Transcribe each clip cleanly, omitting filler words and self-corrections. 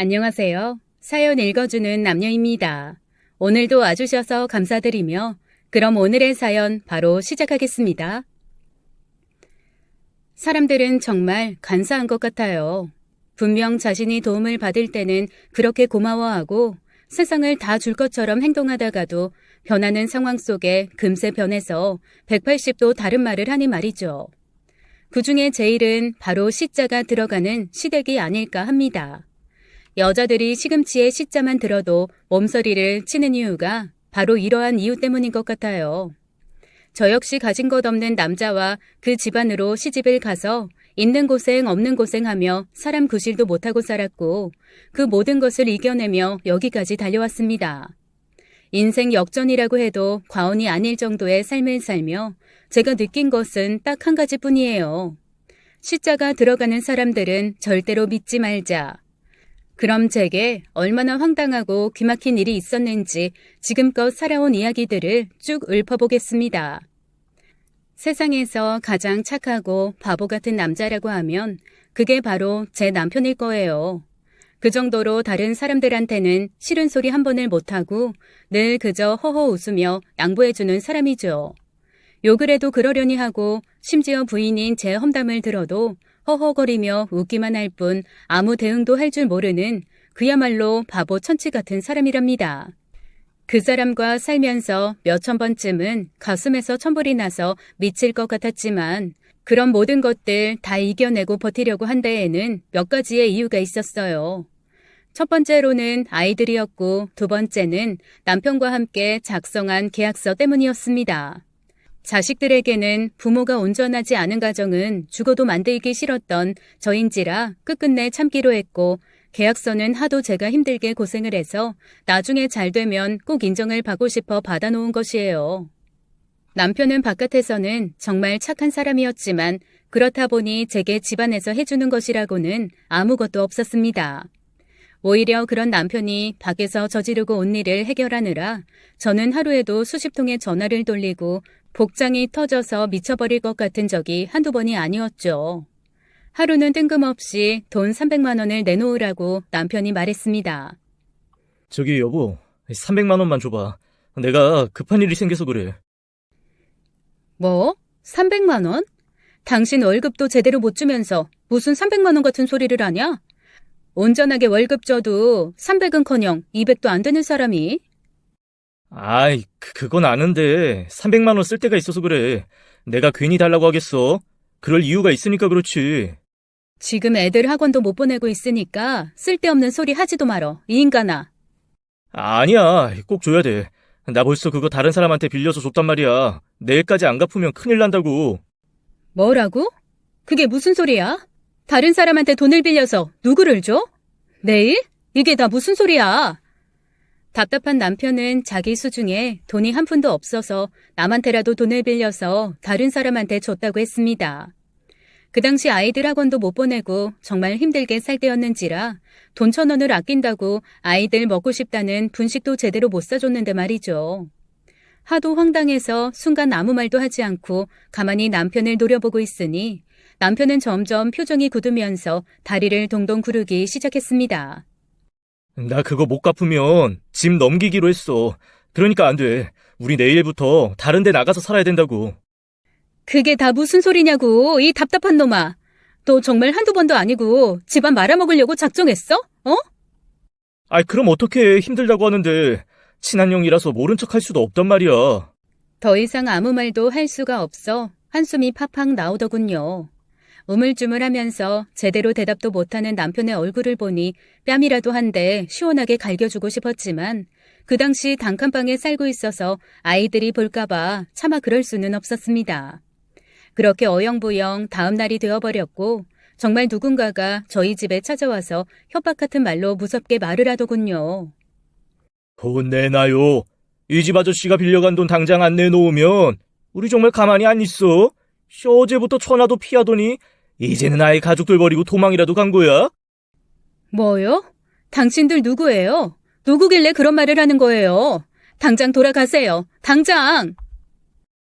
안녕하세요. 사연 읽어주는 남녀입니다. 오늘도 와주셔서 감사드리며 그럼 오늘의 사연 바로 시작하겠습니다. 사람들은 정말 간사한 것 같아요. 분명 자신이 도움을 받을 때는 그렇게 고마워하고 세상을 다 줄 것처럼 행동하다가도 변하는 상황 속에 금세 변해서 180도 다른 말을 하니 말이죠. 그 중에 제일은 바로 시자가 들어가는 시댁이 아닐까 합니다. 여자들이 시금치에 시자만 들어도 몸서리를 치는 이유가 바로 이러한 이유 때문인 것 같아요. 저 역시 가진 것 없는 남자와 그 집안으로 시집을 가서 있는 고생 없는 고생하며 사람 구실도 못하고 살았고 그 모든 것을 이겨내며 여기까지 달려왔습니다. 인생 역전이라고 해도 과언이 아닐 정도의 삶을 살며 제가 느낀 것은 딱 한 가지뿐이에요. 시자가 들어가는 사람들은 절대로 믿지 말자. 그럼 제게 얼마나 황당하고 귀막힌 일이 있었는지 지금껏 살아온 이야기들을 쭉 읊어보겠습니다. 세상에서 가장 착하고 바보 같은 남자라고 하면 그게 바로 제 남편일 거예요. 그 정도로 다른 사람들한테는 싫은 소리 한 번을 못하고 늘 그저 허허 웃으며 양보해주는 사람이죠. 욕을 해도 그러려니 하고 심지어 부인인 제 험담을 들어도 허허거리며 웃기만 할 뿐 아무 대응도 할 줄 모르는 그야말로 바보 천치 같은 사람이랍니다. 그 사람과 살면서 몇천 번쯤은 가슴에서 천불이 나서 미칠 것 같았지만 그런 모든 것들 다 이겨내고 버티려고 한 데에는 몇 가지의 이유가 있었어요. 첫 번째로는 아이들이었고 두 번째는 남편과 함께 작성한 계약서 때문이었습니다. 자식들에게는 부모가 온전하지 않은 가정은 죽어도 만들기 싫었던 저인지라 끝끝내 참기로 했고 계약서는 하도 제가 힘들게 고생을 해서 나중에 잘 되면 꼭 인정을 받고 싶어 받아놓은 것이에요. 남편은 바깥에서는 정말 착한 사람이었지만 그렇다 보니 제게 집안에서 해주는 것이라고는 아무것도 없었습니다. 오히려 그런 남편이 밖에서 저지르고 온 일을 해결하느라 저는 하루에도 수십 통의 전화를 돌리고 복장이 터져서 미쳐버릴 것 같은 적이 한두 번이 아니었죠. 하루는 뜬금없이 돈 300만 원을 내놓으라고 남편이 말했습니다. 저기 여보, 300만 원만 줘봐. 내가 급한 일이 생겨서 그래. 뭐? 300만 원? 당신 월급도 제대로 못 주면서 무슨 300만 원 같은 소리를 하냐? 온전하게 월급 줘도 300은커녕 200도 안 되는 사람이? 아이, 그건 아는데 300만 원 쓸 데가 있어서 그래. 내가 괜히 달라고 하겠어? 그럴 이유가 있으니까 그렇지. 지금 애들 학원도 못 보내고 있으니까 쓸데없는 소리 하지도 말어, 이 인간아. 아니야, 꼭 줘야 돼. 나 벌써 그거 다른 사람한테 빌려서 줬단 말이야. 내일까지 안 갚으면 큰일 난다고. 뭐라고? 그게 무슨 소리야? 다른 사람한테 돈을 빌려서 누구를 줘? 내일? 이게 다 무슨 소리야? 답답한 남편은 자기 수중에 돈이 한 푼도 없어서 남한테라도 돈을 빌려서 다른 사람한테 줬다고 했습니다. 그 당시 아이들 학원도 못 보내고 정말 힘들게 살 때였는지라 돈 1,000원을 아낀다고 아이들 먹고 싶다는 분식도 제대로 못 사줬는데 말이죠. 하도 황당해서 순간 아무 말도 하지 않고 가만히 남편을 노려보고 있으니 남편은 점점 표정이 굳으면서 다리를 동동 구르기 시작했습니다. 나 그거 못 갚으면 집 넘기기로 했어. 그러니까 안 돼. 우리 내일부터 다른 데 나가서 살아야 된다고. 그게 다 무슨 소리냐고, 이 답답한 놈아. 너 정말 한두 번도 아니고 집안 말아먹으려고 작정했어? 어? 아이, 그럼 어떡해. 힘들다고 하는데. 친한 형이라서 모른 척 할 수도 없단 말이야. 더 이상 아무 말도 할 수가 없어 한숨이 팍팍 나오더군요. 우물쭈물하면서 제대로 대답도 못하는 남편의 얼굴을 보니 뺨이라도 한 대 시원하게 갈겨주고 싶었지만 그 당시 단칸방에 살고 있어서 아이들이 볼까봐 차마 그럴 수는 없었습니다. 그렇게 어영부영 다음 날이 되어버렸고 정말 누군가가 저희 집에 찾아와서 협박 같은 말로 무섭게 말을 하더군요. 돈 내놔요. 이 집 아저씨가 빌려간 돈 당장 안 내놓으면 우리 정말 가만히 안 있어. 어제부터 전화도 피하더니 이제는 아예 가족들 버리고 도망이라도 간 거야? 뭐요? 당신들 누구예요? 누구길래 그런 말을 하는 거예요? 당장 돌아가세요. 당장!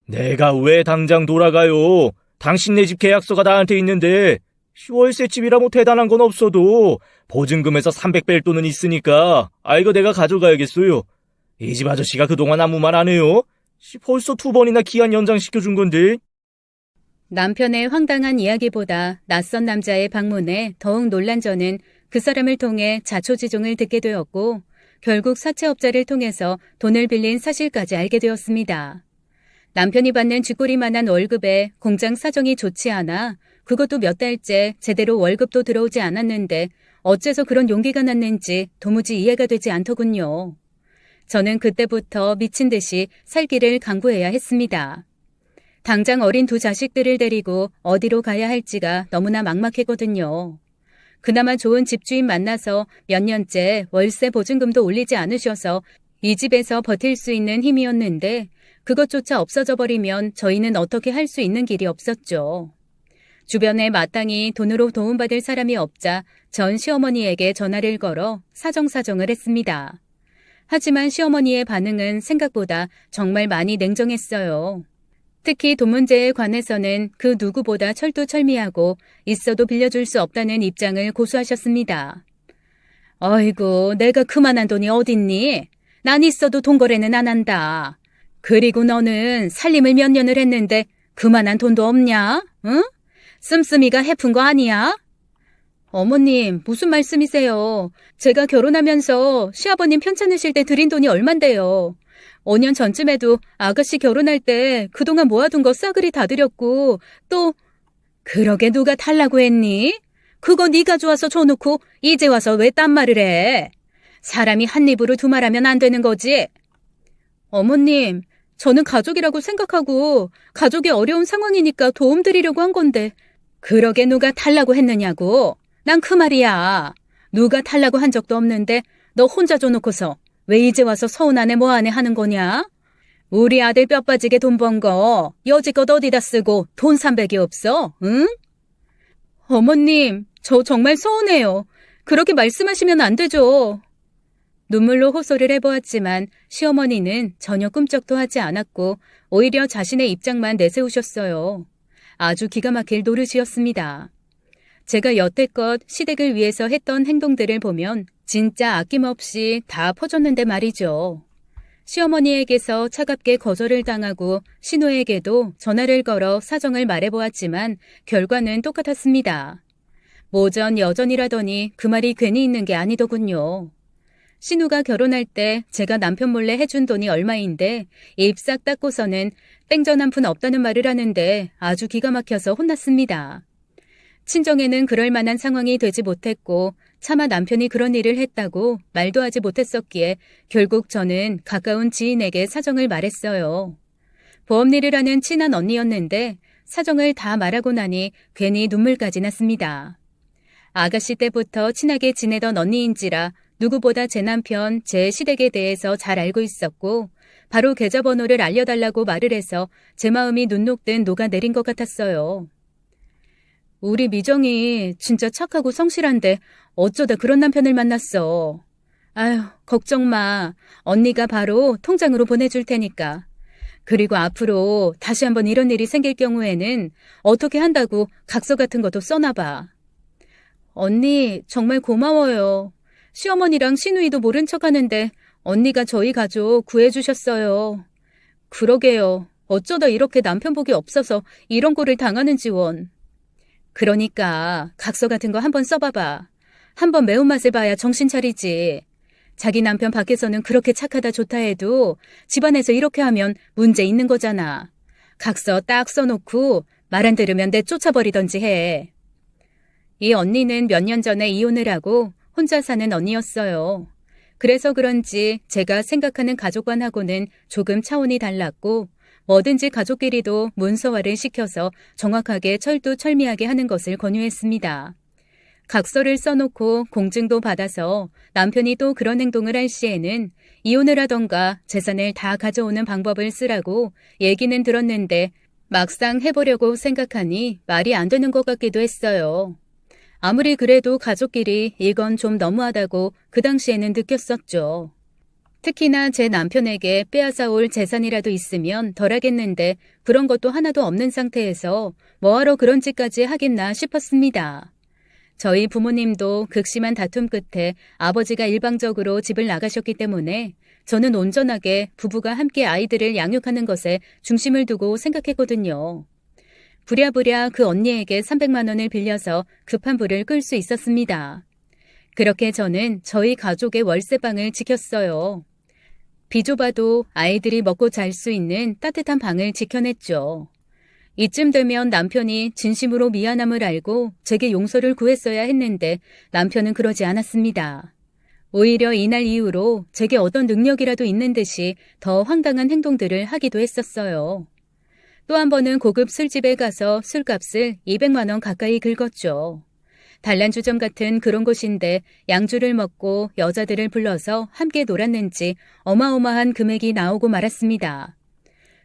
내가 왜 당장 돌아가요? 당신네 집 계약서가 나한테 있는데 월세집이라 뭐 대단한 건 없어도 보증금에서 300뺄 돈은 있으니까 이거 내가 가져가야겠어요. 이 집 아저씨가 그동안 아무 말 안 해요. 벌써 2번이나 기한 연장시켜준 건데. 남편의 황당한 이야기보다 낯선 남자의 방문에 더욱 놀란 저는 그 사람을 통해 자초지종을 듣게 되었고 결국 사채업자를 통해서 돈을 빌린 사실까지 알게 되었습니다. 남편이 받는 쥐꼬리만한 월급에 공장 사정이 좋지 않아 그것도 몇 달째 제대로 월급도 들어오지 않았는데 어째서 그런 용기가 났는지 도무지 이해가 되지 않더군요. 저는 그때부터 미친 듯이 살기를 강구해야 했습니다. 당장 어린 두 자식들을 데리고 어디로 가야 할지가 너무나 막막했거든요. 그나마 좋은 집주인 만나서 몇 년째 월세 보증금도 올리지 않으셔서 이 집에서 버틸 수 있는 힘이었는데 그것조차 없어져 버리면 저희는 어떻게 할 수 있는 길이 없었죠. 주변에 마땅히 돈으로 도움받을 사람이 없자 전 시어머니에게 전화를 걸어 사정사정을 했습니다. 하지만 시어머니의 반응은 생각보다 정말 많이 냉정했어요. 특히 돈 문제에 관해서는 그 누구보다 철두철미하고 있어도 빌려줄 수 없다는 입장을 고수하셨습니다. 어이구, 내가 그만한 돈이 어딨니? 난 있어도 돈 거래는 안 한다. 그리고 너는 살림을 몇 년을 했는데 그만한 돈도 없냐? 응? 씀씀이가 해픈 거 아니야? 어머님, 무슨 말씀이세요? 제가 결혼하면서 시아버님 편찮으실 때 드린 돈이 얼만데요. 5년 전쯤에도 아가씨 결혼할 때 그동안 모아둔 거 싸그리 다 드렸고 또 그러게 누가 달라고 했니? 그거 네가 좋아서 줘놓고 이제 와서 왜 딴 말을 해? 사람이 한 입으로 두 말하면 안 되는 거지. 어머님, 저는 가족이라고 생각하고 가족이 어려운 상황이니까 도움 드리려고 한 건데 그러게 누가 달라고 했느냐고. 난 그 말이야. 누가 달라고 한 적도 없는데 너 혼자 줘놓고서 왜 이제 와서 서운하네 뭐하네 하는 거냐? 우리 아들 뼈 빠지게 돈 번 거 여지껏 어디다 쓰고 돈 300이 없어? 응? 어머님, 저 정말 서운해요. 그렇게 말씀하시면 안 되죠. 눈물로 호소를 해보았지만 시어머니는 전혀 꿈쩍도 하지 않았고 오히려 자신의 입장만 내세우셨어요. 아주 기가 막힐 노릇이었습니다. 제가 여태껏 시댁을 위해서 했던 행동들을 보면 진짜 아낌없이 다 퍼줬는데 말이죠. 시어머니에게서 차갑게 거절을 당하고 신우에게도 전화를 걸어 사정을 말해보았지만 결과는 똑같았습니다. 모전 여전이라더니 그 말이 괜히 있는 게 아니더군요. 신우가 결혼할 때 제가 남편 몰래 해준 돈이 얼마인데 입 싹 닦고서는 땡전 한 푼 없다는 말을 하는데 아주 기가 막혀서 혼났습니다. 친정에는 그럴 만한 상황이 되지 못했고 차마 남편이 그런 일을 했다고 말도 하지 못했었기에 결국 저는 가까운 지인에게 사정을 말했어요. 보험일을 하는 친한 언니였는데 사정을 다 말하고 나니 괜히 눈물까지 났습니다. 아가씨 때부터 친하게 지내던 언니인지라 누구보다 제 남편, 제 시댁에 대해서 잘 알고 있었고 바로 계좌번호를 알려달라고 말을 해서 제 마음이 눈 녹듯 녹아내린 것 같았어요. 우리 미정이 진짜 착하고 성실한데 어쩌다 그런 남편을 만났어. 아휴, 걱정 마. 언니가 바로 통장으로 보내줄 테니까. 그리고 앞으로 다시 한번 이런 일이 생길 경우에는 어떻게 한다고 각서 같은 것도 써놔봐. 언니, 정말 고마워요. 시어머니랑 시누이도 모른 척하는데 언니가 저희 가족 구해주셨어요. 그러게요. 어쩌다 이렇게 남편 복이 없어서 이런 꼴을 당하는지 원. 그러니까 각서 같은 거 한번 써봐봐. 한번 매운맛을 봐야 정신 차리지. 자기 남편 밖에서는 그렇게 착하다 좋다 해도 집안에서 이렇게 하면 문제 있는 거잖아. 각서 딱 써놓고 말 안 들으면 내쫓아버리던지 해. 이 언니는 몇 년 전에 이혼을 하고 혼자 사는 언니였어요. 그래서 그런지 제가 생각하는 가족관하고는 조금 차원이 달랐고 뭐든지 가족끼리도 문서화를 시켜서 정확하게 철두철미하게 하는 것을 권유했습니다. 각서를 써놓고 공증도 받아서 남편이 또 그런 행동을 할 시에는 이혼을 하던가 재산을 다 가져오는 방법을 쓰라고 얘기는 들었는데 막상 해보려고 생각하니 말이 안 되는 것 같기도 했어요. 아무리 그래도 가족끼리 이건 좀 너무하다고 그 당시에는 느꼈었죠. 특히나 제 남편에게 빼앗아올 재산이라도 있으면 덜하겠는데 그런 것도 하나도 없는 상태에서 뭐하러 그런 짓까지 하겠나 싶었습니다. 저희 부모님도 극심한 다툼 끝에 아버지가 일방적으로 집을 나가셨기 때문에 저는 온전하게 부부가 함께 아이들을 양육하는 것에 중심을 두고 생각했거든요. 부랴부랴 그 언니에게 300만 원을 빌려서 급한 불을 끌 수 있었습니다. 그렇게 저는 저희 가족의 월세방을 지켰어요. 비좁아도 아이들이 먹고 잘 수 있는 따뜻한 방을 지켜냈죠. 이쯤 되면 남편이 진심으로 미안함을 알고 제게 용서를 구했어야 했는데 남편은 그러지 않았습니다. 오히려 이날 이후로 제게 어떤 능력이라도 있는 듯이 더 황당한 행동들을 하기도 했었어요. 또 한 번은 고급 술집에 가서 술값을 200만 원 가까이 긁었죠. 단란주점 같은 그런 곳인데 양주를 먹고 여자들을 불러서 함께 놀았는지 어마어마한 금액이 나오고 말았습니다.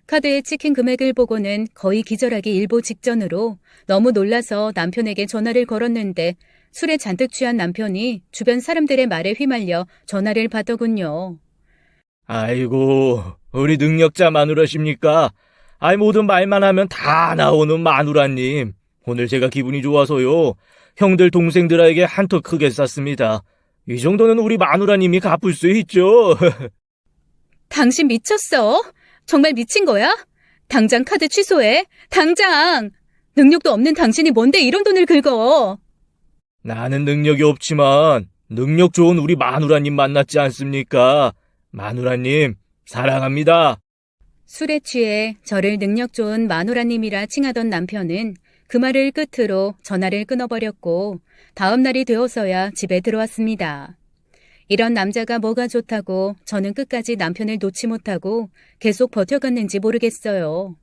카드에 찍힌 금액을 보고는 거의 기절하기 일보 직전으로 너무 놀라서 남편에게 전화를 걸었는데 술에 잔뜩 취한 남편이 주변 사람들의 말에 휘말려 전화를 받더군요. 아이고, 우리 능력자 마누라십니까? 아이, 모든 말만 하면 다 나오는 마누라님. 오늘 제가 기분이 좋아서요. 형들 동생들에게 한턱 크게 쐈습니다. 이 정도는 우리 마누라님이 갚을 수 있죠. 당신 미쳤어? 정말 미친 거야? 당장 카드 취소해. 당장! 능력도 없는 당신이 뭔데 이런 돈을 긁어? 나는 능력이 없지만 능력 좋은 우리 마누라님 만났지 않습니까? 마누라님, 사랑합니다. 술에 취해 저를 능력 좋은 마누라님이라 칭하던 남편은 그 말을 끝으로 전화를 끊어버렸고 다음 날이 되어서야 집에 들어왔습니다. 이런 남자가 뭐가 좋다고 저는 끝까지 남편을 놓지 못하고 계속 버텨갔는지 모르겠어요.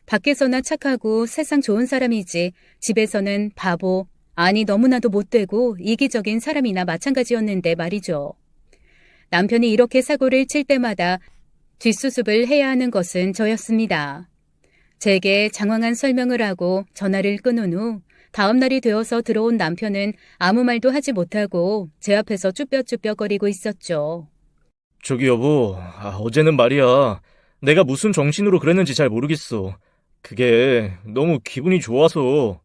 밖에서나 착하고 세상 좋은 사람이지 집에서는 바보, 아니 너무나도 못되고 이기적인 사람이나 마찬가지였는데 말이죠. 남편이 이렇게 사고를 칠 때마다 뒷수습을 해야 하는 것은 저였습니다. 제게 장황한 설명을 하고 전화를 끊은 후 다음 날이 되어서 들어온 남편은 아무 말도 하지 못하고 제 앞에서 쭈뼛쭈뼛거리고 있었죠. 저기 여보, 어제는 말이야. 내가 무슨 정신으로 그랬는지 잘 모르겠어. 그게 너무 기분이 좋아서.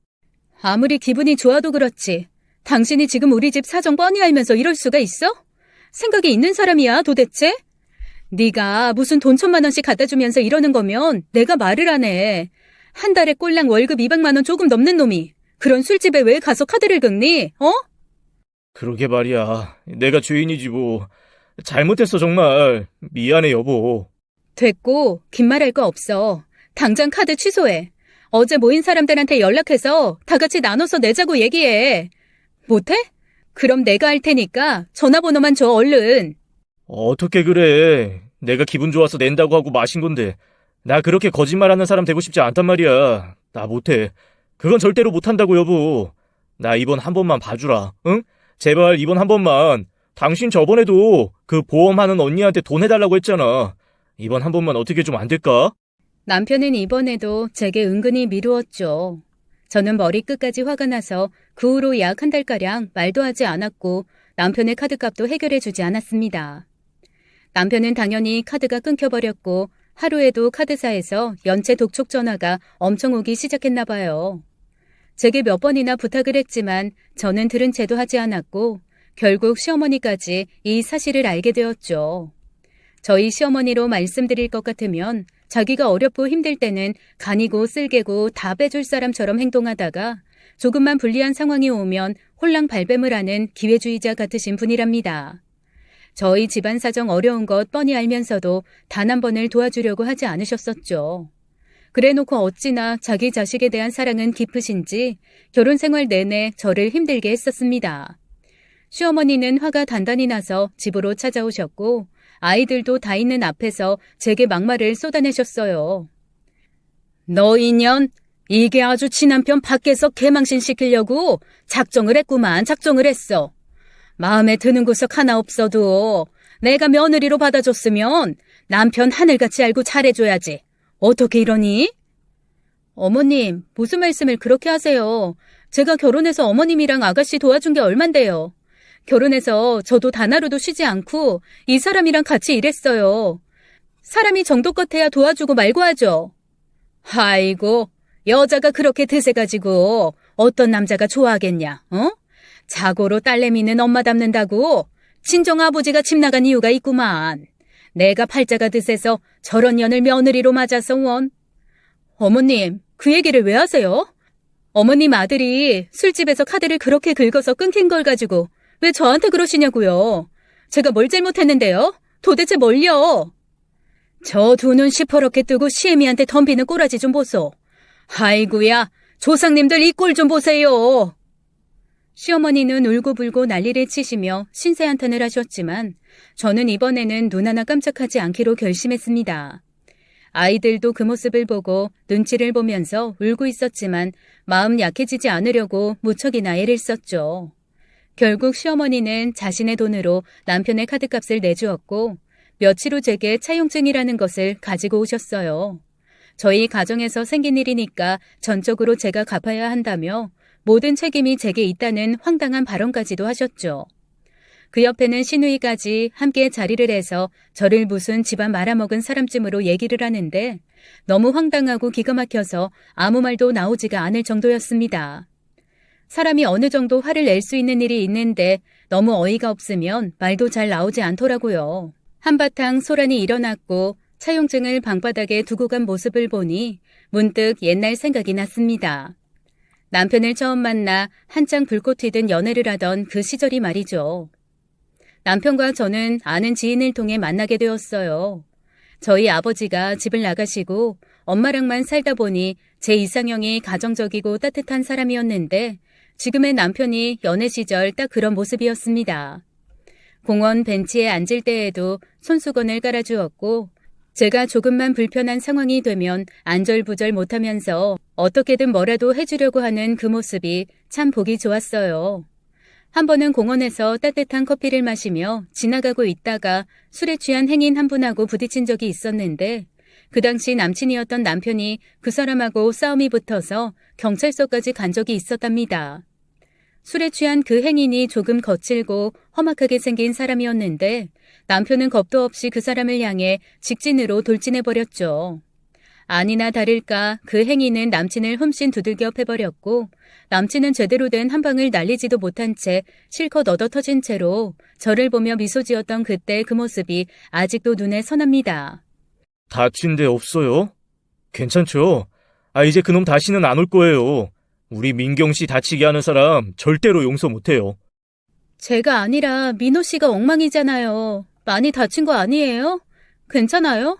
아무리 기분이 좋아도 그렇지. 당신이 지금 우리 집 사정 뻔히 알면서 이럴 수가 있어? 생각이 있는 사람이야 도대체? 네가 무슨 돈 1,000만 원씩 갖다 주면서 이러는 거면 내가 말을 안 해. 한 달에 꼴랑 월급 200만 원 조금 넘는 놈이 그런 술집에 왜 가서 카드를 긁니? 어? 그러게 말이야. 내가 죄인이지 뭐. 잘못했어 정말. 미안해 여보. 됐고 긴 말할 거 없어. 당장 카드 취소해. 어제 모인 사람들한테 연락해서 다 같이 나눠서 내자고 얘기해. 못해? 그럼 내가 할 테니까 전화번호만 줘 얼른. 어떻게 그래. 내가 기분 좋아서 낸다고 하고 마신 건데. 나 그렇게 거짓말하는 사람 되고 싶지 않단 말이야. 나 못해. 그건 절대로 못한다고 여보. 나 이번 한 번만 봐주라. 응? 제발 이번 한 번만. 당신 저번에도 그 보험하는 언니한테 돈 해달라고 했잖아. 이번 한 번만 어떻게 좀 안 될까? 남편은 이번에도 제게 은근히 미루었죠. 저는 머리끝까지 화가 나서 그 후로 약 한 달가량 말도 하지 않았고 남편의 카드값도 해결해주지 않았습니다. 남편은 당연히 카드가 끊겨버렸고 하루에도 카드사에서 연체 독촉 전화가 엄청 오기 시작했나 봐요. 제게 몇 번이나 부탁을 했지만 저는 들은 채도 하지 않았고 결국 시어머니까지 이 사실을 알게 되었죠. 저희 시어머니로 말씀드릴 것 같으면 자기가 어렵고 힘들 때는 간이고 쓸개고 다 빼줄 사람처럼 행동하다가 조금만 불리한 상황이 오면 홀랑 발뺌을 하는 기회주의자 같으신 분이랍니다. 저희 집안 사정 어려운 것 뻔히 알면서도 단 한 번을 도와주려고 하지 않으셨었죠. 그래놓고 어찌나 자기 자식에 대한 사랑은 깊으신지 결혼 생활 내내 저를 힘들게 했었습니다. 시어머니는 화가 단단히 나서 집으로 찾아오셨고 아이들도 다 있는 앞에서 제게 막말을 쏟아내셨어요. 너 이년, 이게 아주 친한편 밖에서 개망신 시키려고 작정을 했구만. 작정을 했어. 마음에 드는 구석 하나 없어도 내가 며느리로 받아줬으면 남편 하늘같이 알고 잘해줘야지. 어떻게 이러니? 어머님, 무슨 말씀을 그렇게 하세요. 제가 결혼해서 어머님이랑 아가씨 도와준 게 얼만데요. 결혼해서 저도 단 하루도 쉬지 않고 이 사람이랑 같이 일했어요. 사람이 정도껏 해야 도와주고 말고 하죠. 아이고, 여자가 그렇게 드세가지고 어떤 남자가 좋아하겠냐, 어? 자고로 딸내미는 엄마 닮는다고 친정아버지가 집 나간 이유가 있구만. 내가 팔자가 드세서 저런 년을 며느리로 맞아서 원. 어머님, 그 얘기를 왜 하세요? 어머님 아들이 술집에서 카드를 그렇게 긁어서 끊긴 걸 가지고 왜 저한테 그러시냐고요. 제가 뭘 잘못했는데요? 도대체 뭘요? 저 두 눈 시퍼렇게 뜨고 시애미한테 덤비는 꼬라지 좀 보소. 아이고야, 조상님들 이 꼴 좀 보세요. 시어머니는 울고불고 난리를 치시며 신세한탄을 하셨지만 저는 이번에는 눈 하나 깜짝하지 않기로 결심했습니다. 아이들도 그 모습을 보고 눈치를 보면서 울고 있었지만 마음 약해지지 않으려고 무척이나 애를 썼죠. 결국 시어머니는 자신의 돈으로 남편의 카드값을 내주었고 며칠 후 제게 차용증이라는 것을 가지고 오셨어요. 저희 가정에서 생긴 일이니까 전적으로 제가 갚아야 한다며 모든 책임이 제게 있다는 황당한 발언까지도 하셨죠. 그 옆에는 시누이까지 함께 자리를 해서 저를 무슨 집안 말아먹은 사람쯤으로 얘기를 하는데 너무 황당하고 기가 막혀서 아무 말도 나오지가 않을 정도였습니다. 사람이 어느 정도 화를 낼 수 있는 일이 있는데 너무 어이가 없으면 말도 잘 나오지 않더라고요. 한바탕 소란이 일어났고 차용증을 방바닥에 두고 간 모습을 보니 문득 옛날 생각이 났습니다. 남편을 처음 만나 한창 불꽃 튀든 연애를 하던 그 시절이 말이죠. 남편과 저는 아는 지인을 통해 만나게 되었어요. 저희 아버지가 집을 나가시고 엄마랑만 살다 보니 제 이상형이 가정적이고 따뜻한 사람이었는데 지금의 남편이 연애 시절 딱 그런 모습이었습니다. 공원 벤치에 앉을 때에도 손수건을 깔아주었고 제가 조금만 불편한 상황이 되면 안절부절 못하면서 어떻게든 뭐라도 해주려고 하는 그 모습이 참 보기 좋았어요. 한 번은 공원에서 따뜻한 커피를 마시며 지나가고 있다가 술에 취한 행인 한 분하고 부딪힌 적이 있었는데 그 당시 남친이었던 남편이 그 사람하고 싸움이 붙어서 경찰서까지 간 적이 있었답니다. 술에 취한 그 행인이 조금 거칠고 험악하게 생긴 사람이었는데 남편은 겁도 없이 그 사람을 향해 직진으로 돌진해버렸죠. 아니나 다를까 그 행인은 남친을 흠씬 두들겨 패버렸고 남친은 제대로 된 한 방을 날리지도 못한 채 실컷 얻어터진 채로 저를 보며 미소 지었던 그때 그 모습이 아직도 눈에 선합니다. 다친 데 없어요? 괜찮죠? 이제 그놈 다시는 안 올 거예요. 우리 민경 씨 다치게 하는 사람 절대로 용서 못해요. 제가 아니라 민호 씨가 엉망이잖아요. 많이 다친 거 아니에요? 괜찮아요?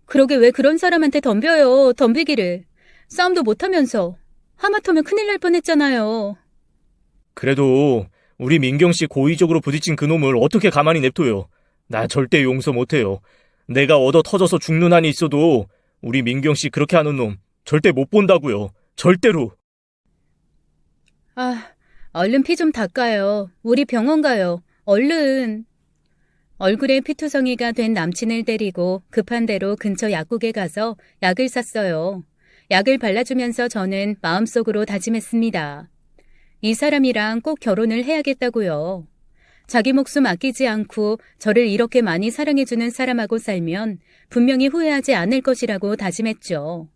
그러게 왜 그런 사람한테 덤벼요, 덤비기를. 싸움도 못하면서. 하마터면 큰일 날 뻔했잖아요. 그래도 우리 민경 씨 고의적으로 부딪힌 그놈을 어떻게 가만히 냅둬요. 나 절대 용서 못해요. 내가 얻어 터져서 죽는 한이 있어도 우리 민경 씨 그렇게 하는 놈 절대 못 본다고요. 절대로. 얼른 피 좀 닦아요. 우리 병원 가요. 얼른. 얼굴에 피투성이가 된 남친을 데리고 급한 대로 근처 약국에 가서 약을 샀어요. 약을 발라주면서 저는 마음속으로 다짐했습니다. 이 사람이랑 꼭 결혼을 해야겠다고요. 자기 목숨 아끼지 않고 저를 이렇게 많이 사랑해주는 사람하고 살면 분명히 후회하지 않을 것이라고 다짐했죠.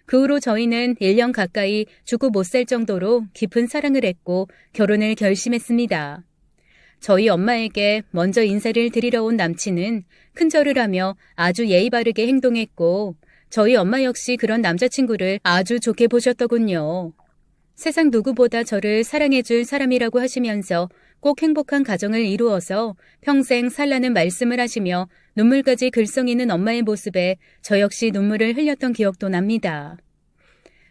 그 후로 저희는 1년 가까이 죽고 못 살 정도로 깊은 사랑을 했고 결혼을 결심했습니다. 저희 엄마에게 먼저 인사를 드리러 온 남친은 큰절을 하며 아주 예의 바르게 행동했고 저희 엄마 역시 그런 남자친구를 아주 좋게 보셨더군요. 세상 누구보다 저를 사랑해줄 사람이라고 하시면서 꼭 행복한 가정을 이루어서 평생 살라는 말씀을 하시며 눈물까지 글썽이는 엄마의 모습에 저 역시 눈물을 흘렸던 기억도 납니다.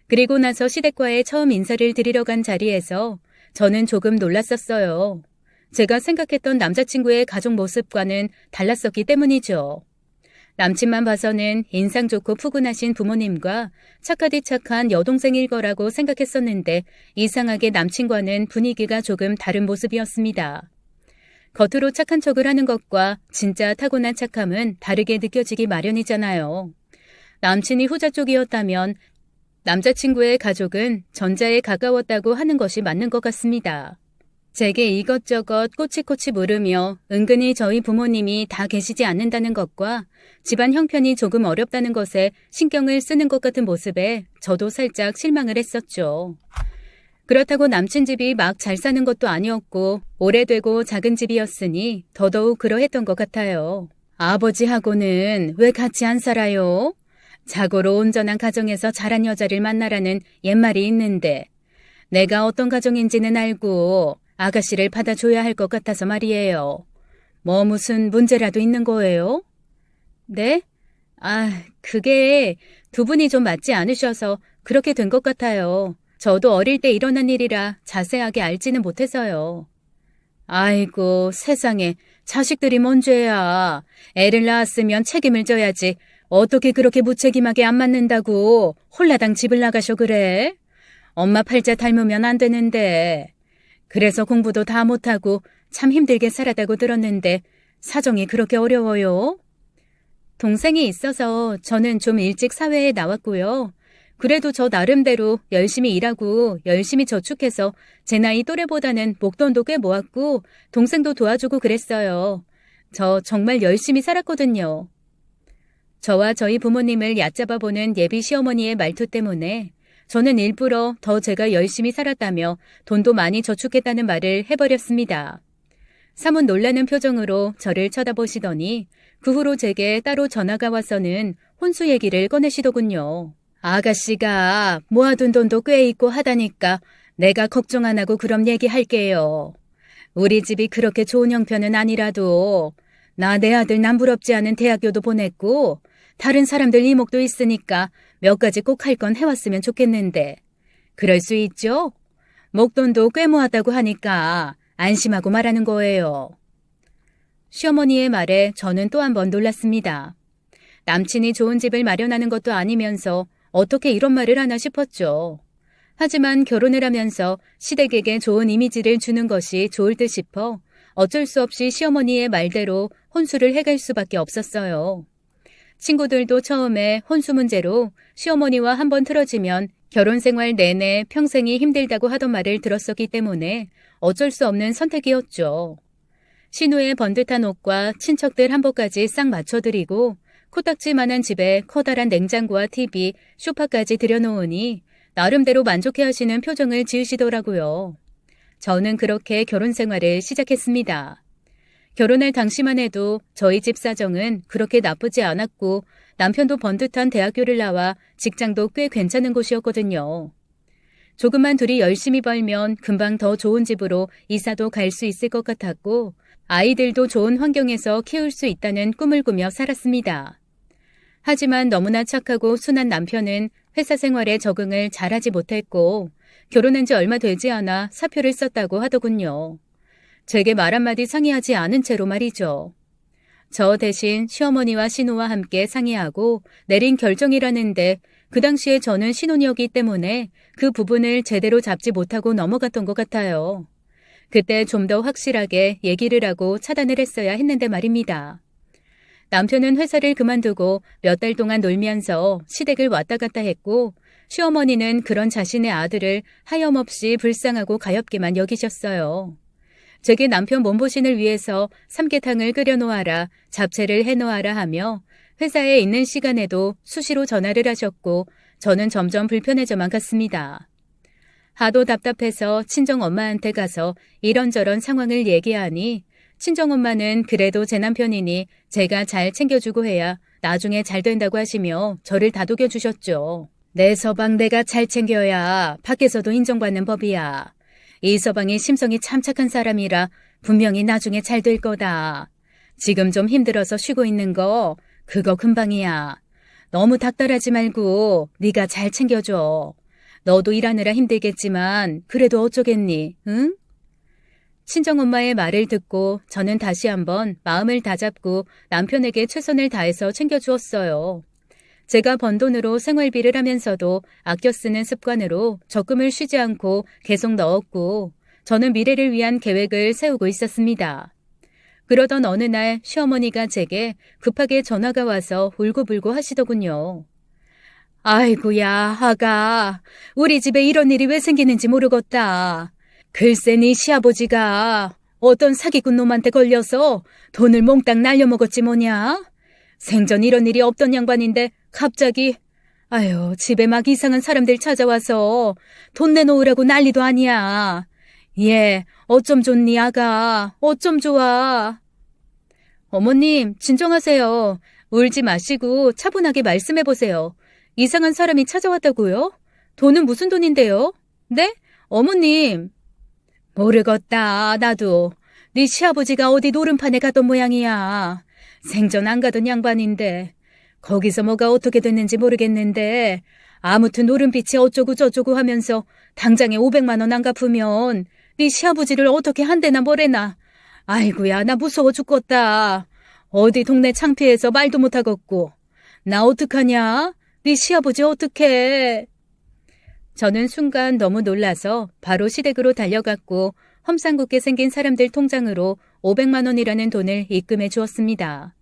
그리고 나서 시댁과에 처음 인사를 드리러 간 자리에서 저는 조금 놀랐었어요. 제가 생각했던 남자친구의 가족 모습과는 달랐었기 때문이죠. 남친만 봐서는 인상 좋고 푸근하신 부모님과 착하디 착한 여동생일 거라고 생각했었는데 이상하게 남친과는 분위기가 조금 다른 모습이었습니다. 겉으로 착한 척을 하는 것과 진짜 타고난 착함은 다르게 느껴지기 마련이잖아요. 남친이 후자 쪽이었다면 남자친구의 가족은 전자에 가까웠다고 하는 것이 맞는 것 같습니다. 제게 이것저것 꼬치꼬치 물으며 은근히 저희 부모님이 다 계시지 않는다는 것과 집안 형편이 조금 어렵다는 것에 신경을 쓰는 것 같은 모습에 저도 살짝 실망을 했었죠. 그렇다고 남친 집이 막 잘 사는 것도 아니었고 오래되고 작은 집이었으니 더더욱 그러했던 것 같아요. 아버지하고는 왜 같이 안 살아요? 자고로 온전한 가정에서 자란 여자를 만나라는 옛말이 있는데 내가 어떤 가정인지는 알고 아가씨를 받아줘야 할 것 같아서 말이에요. 뭐 무슨 문제라도 있는 거예요? 네? 그게 두 분이 좀 맞지 않으셔서 그렇게 된 것 같아요. 저도 어릴 때 일어난 일이라 자세하게 알지는 못해서요. 아이고, 세상에 자식들이 뭔 죄야. 애를 낳았으면 책임을 져야지. 어떻게 그렇게 무책임하게 안 맞는다고 홀라당 집을 나가셔 그래? 엄마 팔자 닮으면 안 되는데. 그래서 공부도 다 못하고 참 힘들게 살았다고 들었는데 사정이 그렇게 어려워요? 동생이 있어서 저는 좀 일찍 사회에 나왔고요. 그래도 저 나름대로 열심히 일하고 열심히 저축해서 제 나이 또래보다는 목돈도 꽤 모았고 동생도 도와주고 그랬어요. 저 정말 열심히 살았거든요. 저와 저희 부모님을 얕잡아보는 예비 시어머니의 말투 때문에 저는 일부러 더 제가 열심히 살았다며 돈도 많이 저축했다는 말을 해버렸습니다. 사뭇 놀라는 표정으로 저를 쳐다보시더니 그 후로 제게 따로 전화가 와서는 혼수 얘기를 꺼내시더군요. 아가씨가 모아둔 돈도 꽤 있고 하다니까 내가 걱정 안 하고 그럼 얘기할게요. 우리 집이 그렇게 좋은 형편은 아니라도 나 내 아들 남부럽지 않은 대학교도 보냈고 다른 사람들 이목도 있으니까 몇 가지 꼭 할 건 해왔으면 좋겠는데 그럴 수 있죠? 목돈도 꽤 모았다고 하니까 안심하고 말하는 거예요. 시어머니의 말에 저는 또 한 번 놀랐습니다. 남친이 좋은 집을 마련하는 것도 아니면서 어떻게 이런 말을 하나 싶었죠. 하지만 결혼을 하면서 시댁에게 좋은 이미지를 주는 것이 좋을 듯 싶어 어쩔 수 없이 시어머니의 말대로 혼수를 해갈 수밖에 없었어요. 친구들도 처음에 혼수 문제로 시어머니와 한번 틀어지면 결혼 생활 내내 평생이 힘들다고 하던 말을 들었었기 때문에 어쩔 수 없는 선택이었죠. 신우의 번듯한 옷과 친척들 한복까지 싹 맞춰드리고 코딱지만한 집에 커다란 냉장고와 TV, 소파까지 들여놓으니 나름대로 만족해하시는 표정을 지으시더라고요. 저는 그렇게 결혼 생활을 시작했습니다. 결혼할 당시만 해도 저희 집 사정은 그렇게 나쁘지 않았고 남편도 번듯한 대학교를 나와 직장도 꽤 괜찮은 곳이었거든요. 조금만 둘이 열심히 벌면 금방 더 좋은 집으로 이사도 갈 수 있을 것 같았고 아이들도 좋은 환경에서 키울 수 있다는 꿈을 꾸며 살았습니다. 하지만 너무나 착하고 순한 남편은 회사 생활에 적응을 잘하지 못했고 결혼한 지 얼마 되지 않아 사표를 썼다고 하더군요. 제게 말 한마디 상의하지 않은 채로 말이죠. 저 대신 시어머니와 신우와 함께 상의하고 내린 결정이라는데 그 당시에 저는 신혼이었기 때문에 그 부분을 제대로 잡지 못하고 넘어갔던 것 같아요. 그때 좀 더 확실하게 얘기를 하고 차단을 했어야 했는데 말입니다. 남편은 회사를 그만두고 몇 달 동안 놀면서 시댁을 왔다 갔다 했고 시어머니는 그런 자신의 아들을 하염없이 불쌍하고 가엾게만 여기셨어요. 제게 남편 몸보신을 위해서 삼계탕을 끓여놓아라, 잡채를 해놓아라 하며 회사에 있는 시간에도 수시로 전화를 하셨고 저는 점점 불편해져만 갔습니다. 하도 답답해서 친정엄마한테 가서 이런저런 상황을 얘기하니 친정엄마는 그래도 제 남편이니 제가 잘 챙겨주고 해야 나중에 잘 된다고 하시며 저를 다독여 주셨죠. 내 서방 내가 잘 챙겨야 밖에서도 인정받는 법이야. 이 서방이 심성이 참 착한 사람이라 분명히 나중에 잘 될 거다. 지금 좀 힘들어서 쉬고 있는 거 그거 금방이야. 너무 닥달하지 말고 네가 잘 챙겨줘. 너도 일하느라 힘들겠지만 그래도 어쩌겠니, 응? 친정엄마의 말을 듣고 저는 다시 한번 마음을 다잡고 남편에게 최선을 다해서 챙겨주었어요. 제가 번 돈으로 생활비를 하면서도 아껴 쓰는 습관으로 적금을 쉬지 않고 계속 넣었고 저는 미래를 위한 계획을 세우고 있었습니다. 그러던 어느 날 시어머니가 제게 급하게 전화가 와서 울고불고 하시더군요. 아이고야, 아가. 우리 집에 이런 일이 왜 생기는지 모르겠다. 글쎄 네 시아버지가 어떤 사기꾼 놈한테 걸려서 돈을 몽땅 날려먹었지 뭐냐? 생전 이런 일이 없던 양반인데 갑자기 아유 집에 막 이상한 사람들 찾아와서 돈 내놓으라고 난리도 아니야. 얘 어쩜 좋니 아가 어쩜 좋아. 어머님 진정하세요. 울지 마시고 차분하게 말씀해보세요. 이상한 사람이 찾아왔다고요? 돈은 무슨 돈인데요? 네? 어머님. 모르겠다 나도. 네 시아버지가 어디 노름판에 가던 모양이야. 생전 안 가던 양반인데 거기서 뭐가 어떻게 됐는지 모르겠는데 아무튼 노름빛이 어쩌고 저쩌고 하면서 당장에 500만 원 안 갚으면 네 시아버지를 어떻게 한대나 뭐래나. 아이고야 나 무서워 죽겠다. 어디 동네 창피해서 말도 못하겠고. 나 어떡하냐? 네 시아버지 어떡해. 저는 순간 너무 놀라서 바로 시댁으로 달려갔고 험상궂게 생긴 사람들 통장으로 500만 원이라는 돈을 입금해 주었습니다.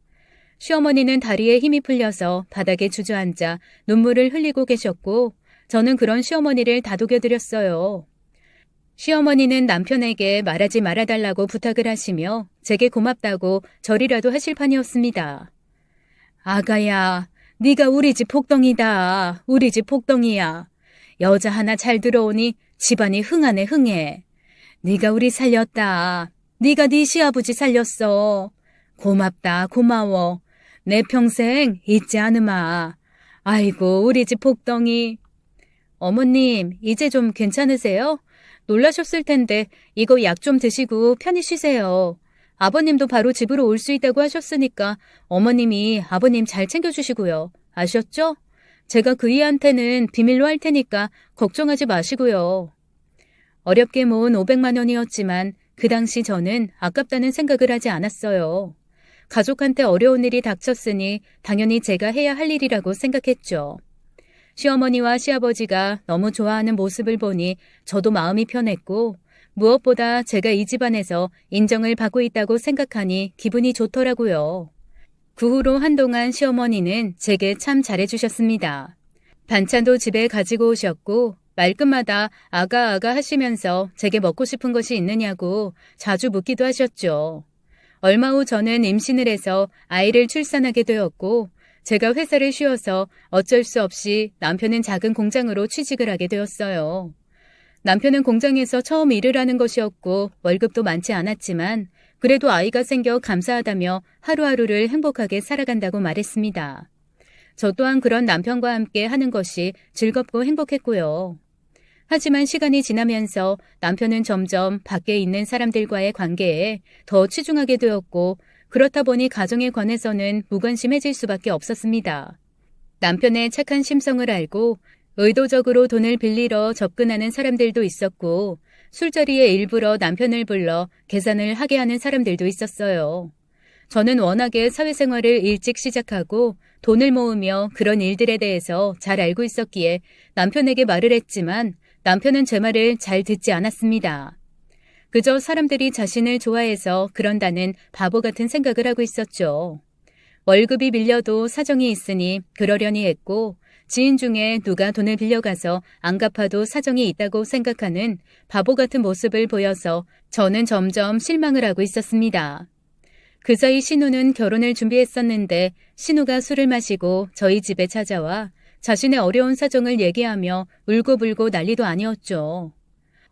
시어머니는 다리에 힘이 풀려서 바닥에 주저앉아 눈물을 흘리고 계셨고 저는 그런 시어머니를 다독여드렸어요. 시어머니는 남편에게 말하지 말아달라고 부탁을 하시며 제게 고맙다고 절이라도 하실 판이었습니다. 아가야, 네가 우리 집 복덩이다. 우리 집 복덩이야. 여자 하나 잘 들어오니 집안이 흥하네 흥해. 네가 우리 살렸다. 네가 네 시아버지 살렸어. 고맙다 고마워. 내 평생 잊지 않으마. 아이고 우리 집 복덩이. 어머님 이제 좀 괜찮으세요? 놀라셨을 텐데 이거 약 좀 드시고 편히 쉬세요. 아버님도 바로 집으로 올 수 있다고 하셨으니까 어머님이 아버님 잘 챙겨주시고요. 아셨죠? 제가 그이한테는 비밀로 할 테니까 걱정하지 마시고요. 어렵게 모은 500만 원이었지만 그 당시 저는 아깝다는 생각을 하지 않았어요. 가족한테 어려운 일이 닥쳤으니 당연히 제가 해야 할 일이라고 생각했죠. 시어머니와 시아버지가 너무 좋아하는 모습을 보니 저도 마음이 편했고 무엇보다 제가 이 집안에서 인정을 받고 있다고 생각하니 기분이 좋더라고요. 그 후로 한동안 시어머니는 제게 참 잘해주셨습니다. 반찬도 집에 가지고 오셨고 말끝마다 아가 하시면서 제게 먹고 싶은 것이 있느냐고 자주 묻기도 하셨죠. 얼마 후 저는 임신을 해서 아이를 출산하게 되었고 제가 회사를 쉬어서 어쩔 수 없이 남편은 작은 공장으로 취직을 하게 되었어요. 남편은 공장에서 처음 일을 하는 것이었고 월급도 많지 않았지만 그래도 아이가 생겨 감사하다며 하루하루를 행복하게 살아간다고 말했습니다. 저 또한 그런 남편과 함께 하는 것이 즐겁고 행복했고요. 하지만 시간이 지나면서 남편은 점점 밖에 있는 사람들과의 관계에 더 치중하게 되었고 그렇다 보니 가정에 관해서는 무관심해질 수밖에 없었습니다. 남편의 착한 심성을 알고 의도적으로 돈을 빌리러 접근하는 사람들도 있었고 술자리에 일부러 남편을 불러 계산을 하게 하는 사람들도 있었어요. 저는 워낙에 사회생활을 일찍 시작하고 돈을 모으며 그런 일들에 대해서 잘 알고 있었기에 남편에게 말을 했지만 남편은 제 말을 잘 듣지 않았습니다. 그저 사람들이 자신을 좋아해서 그런다는 바보 같은 생각을 하고 있었죠. 월급이 밀려도 사정이 있으니 그러려니 했고 지인 중에 누가 돈을 빌려가서 안 갚아도 사정이 있다고 생각하는 바보 같은 모습을 보여서 저는 점점 실망을 하고 있었습니다. 그 사이 신우는 결혼을 준비했었는데 신우가 술을 마시고 저희 집에 찾아와 자신의 어려운 사정을 얘기하며 울고불고 난리도 아니었죠.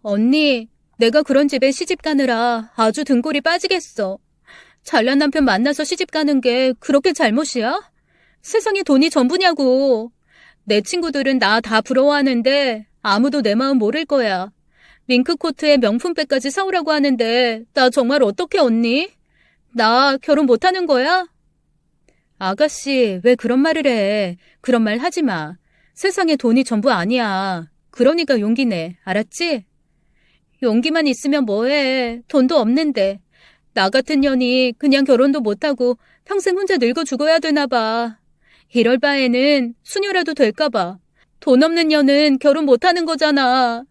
언니, 내가 그런 집에 시집 가느라 아주 등골이 빠지겠어. 잘난 남편 만나서 시집 가는 게 그렇게 잘못이야? 세상에 돈이 전부냐고. 내 친구들은 나 다 부러워하는데 아무도 내 마음 모를 거야. 밍크코트에 명품백까지 사오라고 하는데 나 정말 어떡해 언니? 나 결혼 못하는 거야? 아가씨 왜 그런 말을 해. 그런 말 하지 마. 세상에 돈이 전부 아니야. 그러니까 용기 내. 알았지? 용기만 있으면 뭐해. 돈도 없는데. 나 같은 년이 그냥 결혼도 못하고 평생 혼자 늙어 죽어야 되나 봐. 이럴 바에는 수녀라도 될까 봐. 돈 없는 년은 결혼 못하는 거잖아.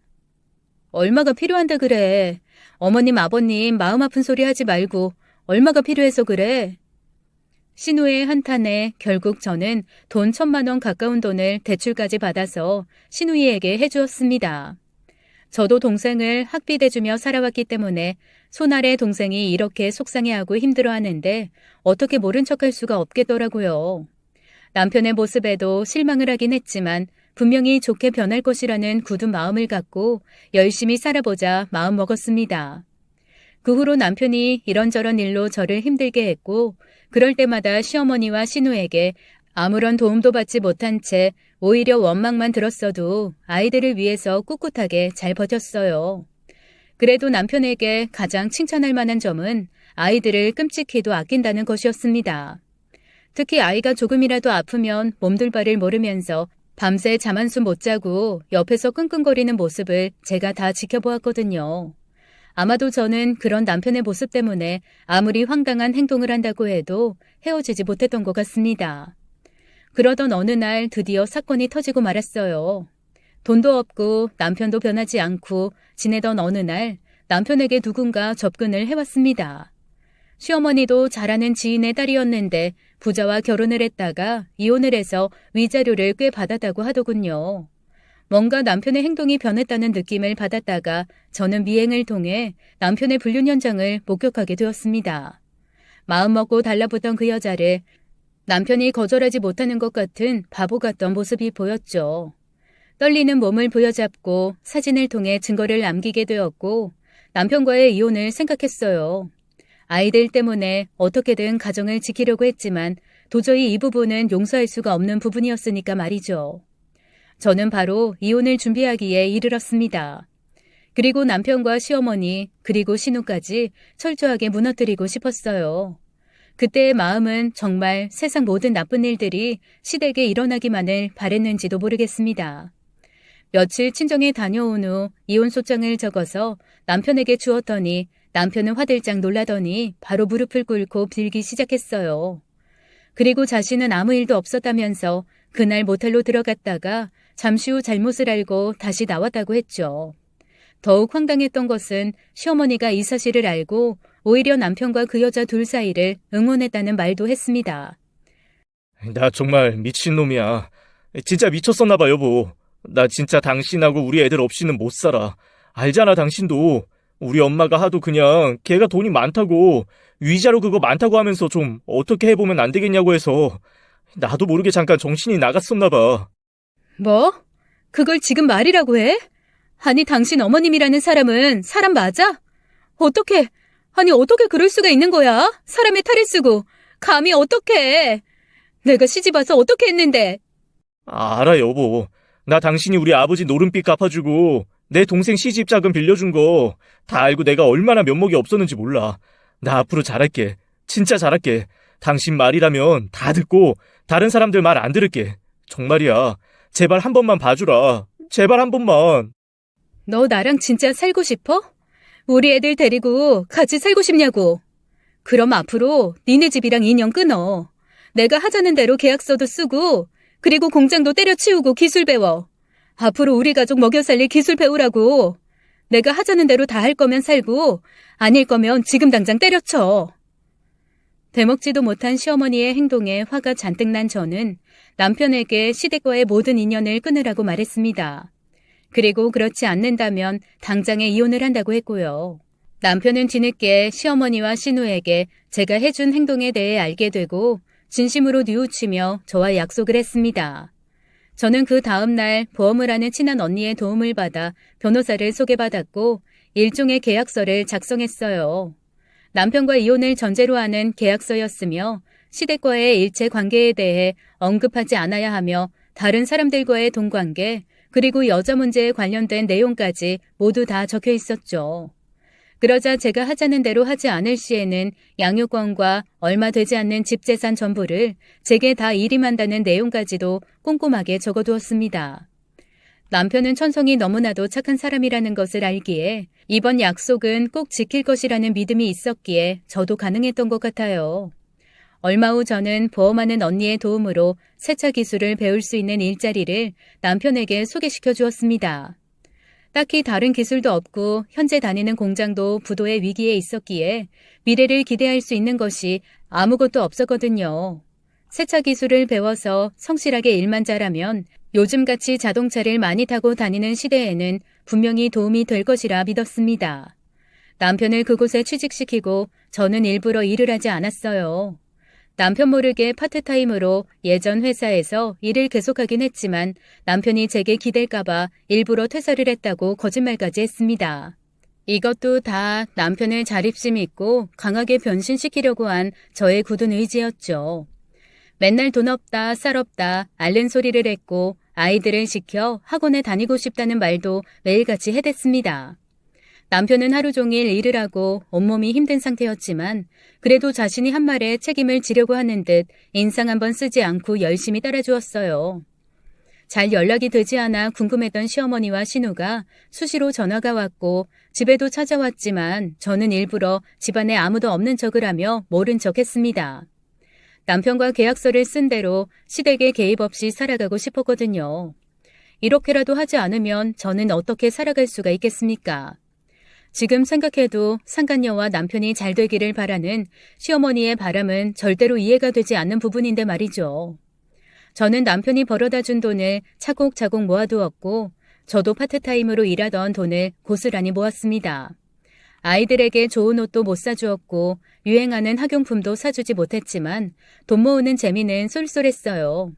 얼마가 필요한데 그래. 어머님 아버님 마음 아픈 소리 하지 말고 얼마가 필요해서 그래. 신우의 한탄에 결국 저는 돈 1,000만 원 가까운 돈을 대출까지 받아서 신우이에게 해주었습니다. 저도 동생을 학비대주며 살아왔기 때문에 손아래 동생이 이렇게 속상해하고 힘들어하는데 어떻게 모른 척할 수가 없겠더라고요. 남편의 모습에도 실망을 하긴 했지만 분명히 좋게 변할 것이라는 굳은 마음을 갖고 열심히 살아보자 마음먹었습니다. 그 후로 남편이 이런저런 일로 저를 힘들게 했고 그럴 때마다 시어머니와 신우에게 아무런 도움도 받지 못한 채 오히려 원망만 들었어도 아이들을 위해서 꿋꿋하게 잘 버텼어요. 그래도 남편에게 가장 칭찬할 만한 점은 아이들을 끔찍히도 아낀다는 것이었습니다. 특히 아이가 조금이라도 아프면 몸둘 바를 모르면서 밤새 잠 한숨 못 자고 옆에서 끙끙거리는 모습을 제가 다 지켜보았거든요. 아마도 저는 그런 남편의 모습 때문에 아무리 황당한 행동을 한다고 해도 헤어지지 못했던 것 같습니다. 그러던 어느 날 드디어 사건이 터지고 말았어요. 돈도 없고 남편도 변하지 않고 지내던 어느 날 남편에게 누군가 접근을 해왔습니다. 시어머니도 잘 아는 지인의 딸이었는데 부자와 결혼을 했다가 이혼을 해서 위자료를 꽤 받았다고 하더군요. 뭔가 남편의 행동이 변했다는 느낌을 받았다가 저는 미행을 통해 남편의 불륜 현장을 목격하게 되었습니다. 마음먹고 달라붙던 그 여자를 남편이 거절하지 못하는 것 같은 바보 같던 모습이 보였죠. 떨리는 몸을 부여잡고 사진을 통해 증거를 남기게 되었고 남편과의 이혼을 생각했어요. 아이들 때문에 어떻게든 가정을 지키려고 했지만 도저히 이 부분은 용서할 수가 없는 부분이었으니까 말이죠. 저는 바로 이혼을 준비하기에 이르렀습니다. 그리고 남편과 시어머니 그리고 신우까지 철저하게 무너뜨리고 싶었어요. 그때의 마음은 정말 세상 모든 나쁜 일들이 시댁에 일어나기만을 바랬는지도 모르겠습니다. 며칠 친정에 다녀온 후 이혼 소장을 적어서 남편에게 주었더니 남편은 화들짝 놀라더니 바로 무릎을 꿇고 빌기 시작했어요. 그리고 자신은 아무 일도 없었다면서 그날 모텔로 들어갔다가 잠시 후 잘못을 알고 다시 나왔다고 했죠. 더욱 황당했던 것은 시어머니가 이 사실을 알고 오히려 남편과 그 여자 둘 사이를 응원했다는 말도 했습니다. 나 정말 미친놈이야. 진짜 미쳤었나 봐, 여보. 나 진짜 당신하고 우리 애들 없이는 못 살아. 알잖아, 당신도. 우리 엄마가 하도 그냥 걔가 돈이 많다고 위자료 그거 많다고 하면서 좀 어떻게 해보면 안 되겠냐고 해서 나도 모르게 잠깐 정신이 나갔었나 봐. 뭐? 그걸 지금 말이라고 해? 아니 당신 어머님이라는 사람은 사람 맞아? 어떻게 그럴 수가 있는 거야? 사람의 탈을 쓰고 감히 어떻게? 내가 시집 와서 어떻게 했는데? 알아, 여보. 나 당신이 우리 아버지 노름빚 갚아주고 내 동생 시집 자금 빌려준 거 다 알고 내가 얼마나 면목이 없었는지 몰라. 나 앞으로 잘할게. 진짜 잘할게. 당신 말이라면 다 듣고 다른 사람들 말 안 들을게. 정말이야. 제발 한 번만 봐주라. 제발 한 번만. 너 나랑 진짜 살고 싶어? 우리 애들 데리고 같이 살고 싶냐고. 그럼 앞으로 니네 집이랑 인연 끊어. 내가 하자는 대로 계약서도 쓰고 그리고 공장도 때려치우고 기술 배워. 앞으로 우리 가족 먹여 살릴 기술 배우라고. 내가 하자는 대로 다 할 거면 살고 아닐 거면 지금 당장 때려쳐. 대먹지도 못한 시어머니의 행동에 화가 잔뜩 난 저는 남편에게 시댁과의 모든 인연을 끊으라고 말했습니다. 그리고 그렇지 않는다면 당장에 이혼을 한다고 했고요. 남편은 뒤늦게 시어머니와 신우에게 제가 해준 행동에 대해 알게 되고 진심으로 뉘우치며 저와 약속을 했습니다. 저는 그 다음 날 보험을 하는 친한 언니의 도움을 받아 변호사를 소개받았고 일종의 계약서를 작성했어요. 남편과 이혼을 전제로 하는 계약서였으며 시댁과의 일체 관계에 대해 언급하지 않아야 하며 다른 사람들과의 동관계 그리고 여자 문제에 관련된 내용까지 모두 다 적혀 있었죠. 그러자 제가 하자는 대로 하지 않을 시에는 양육권과 얼마 되지 않는 집재산 전부를 제게 다 일임한다는 내용까지도 꼼꼼하게 적어두었습니다. 남편은 천성이 너무나도 착한 사람이라는 것을 알기에 이번 약속은 꼭 지킬 것이라는 믿음이 있었기에 저도 가능했던 것 같아요. 얼마 후 저는 보험하는 언니의 도움으로 세차 기술을 배울 수 있는 일자리를 남편에게 소개시켜 주었습니다. 딱히 다른 기술도 없고 현재 다니는 공장도 부도의 위기에 있었기에 미래를 기대할 수 있는 것이 아무것도 없었거든요. 세차 기술을 배워서 성실하게 일만 잘하면 요즘같이 자동차를 많이 타고 다니는 시대에는 분명히 도움이 될 것이라 믿었습니다. 남편을 그곳에 취직시키고 저는 일부러 일을 하지 않았어요. 남편 모르게 파트타임으로 예전 회사에서 일을 계속하긴 했지만 남편이 제게 기댈까봐 일부러 퇴사를 했다고 거짓말까지 했습니다. 이것도 다 남편을 자립심 있고 강하게 변신시키려고 한 저의 굳은 의지였죠. 맨날 돈 없다, 쌀 없다, 앓는 소리를 했고 아이들을 시켜 학원에 다니고 싶다는 말도 매일같이 해댔습니다. 남편은 하루 종일 일을 하고 온몸이 힘든 상태였지만 그래도 자신이 한 말에 책임을 지려고 하는 듯 인상 한번 쓰지 않고 열심히 따라주었어요. 잘 연락이 되지 않아 궁금했던 시어머니와 신우가 수시로 전화가 왔고 집에도 찾아왔지만 저는 일부러 집안에 아무도 없는 척을 하며 모른 척했습니다. 남편과 계약서를 쓴 대로 시댁에 개입 없이 살아가고 싶었거든요. 이렇게라도 하지 않으면 저는 어떻게 살아갈 수가 있겠습니까? 지금 생각해도 상간녀와 남편이 잘 되기를 바라는 시어머니의 바람은 절대로 이해가 되지 않는 부분인데 말이죠. 저는 남편이 벌어다 준 돈을 차곡차곡 모아두었고 저도 파트타임으로 일하던 돈을 고스란히 모았습니다. 아이들에게 좋은 옷도 못 사주었고 유행하는 학용품도 사주지 못했지만 돈 모으는 재미는 쏠쏠했어요.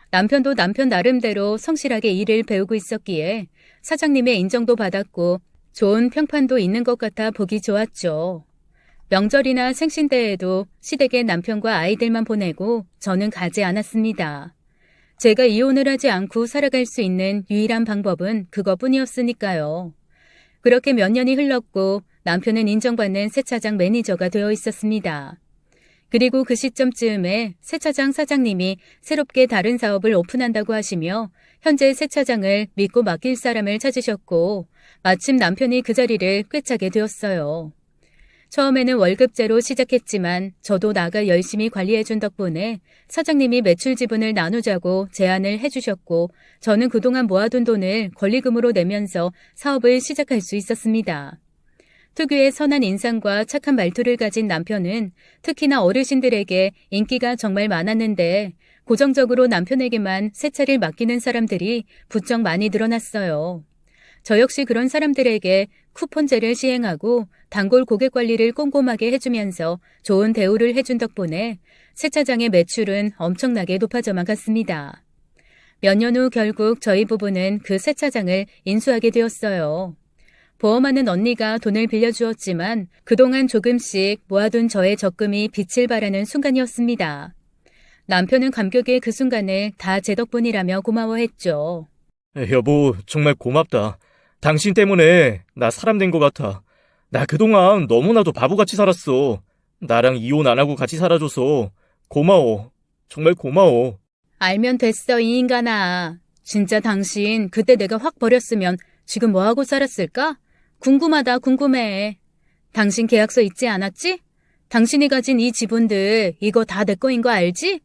남편도 남편 나름대로 성실하게 일을 배우고 있었기에 사장님의 인정도 받았고 좋은 평판도 있는 것 같아 보기 좋았죠. 명절이나 생신대에도 시댁에 남편과 아이들만 보내고 저는 가지 않았습니다. 제가 이혼을 하지 않고 살아갈 수 있는 유일한 방법은 그것뿐이었으니까요. 그렇게 몇 년이 흘렀고 남편은 인정받는 세차장 매니저가 되어 있었습니다. 그리고 그 시점쯤에 세차장 사장님이 새롭게 다른 사업을 오픈한다고 하시며 현재 세차장을 믿고 맡길 사람을 찾으셨고 마침 남편이 그 자리를 꿰차게 되었어요. 처음에는 월급제로 시작했지만 저도 나가 열심히 관리해준 덕분에 사장님이 매출 지분을 나누자고 제안을 해주셨고 저는 그동안 모아둔 돈을 권리금으로 내면서 사업을 시작할 수 있었습니다. 특유의 선한 인상과 착한 말투를 가진 남편은 특히나 어르신들에게 인기가 정말 많았는데 고정적으로 남편에게만 세차를 맡기는 사람들이 부쩍 많이 늘어났어요. 저 역시 그런 사람들에게 쿠폰제를 시행하고 단골 고객 관리를 꼼꼼하게 해주면서 좋은 대우를 해준 덕분에 세차장의 매출은 엄청나게 높아져만 갔습니다. 몇 년 후 결국 저희 부부는 그 세차장을 인수하게 되었어요. 보험하는 언니가 돈을 빌려주었지만 그동안 조금씩 모아둔 저의 적금이 빛을 발하는 순간이었습니다. 남편은 감격의 그 순간을 다 제 덕분이라며 고마워했죠. 여보, 정말 고맙다. 당신 때문에 나 사람 된 것 같아. 나 그동안 너무나도 바보같이 살았어. 나랑 이혼 안 하고 같이 살아줘서 고마워. 정말 고마워. 알면 됐어, 이 인간아. 진짜 당신 그때 내가 확 버렸으면 지금 뭐하고 살았을까? 궁금하다, 궁금해. 당신 계약서 있지 않았지? 당신이 가진 이 지분들 이거 다 내 거인 거 알지?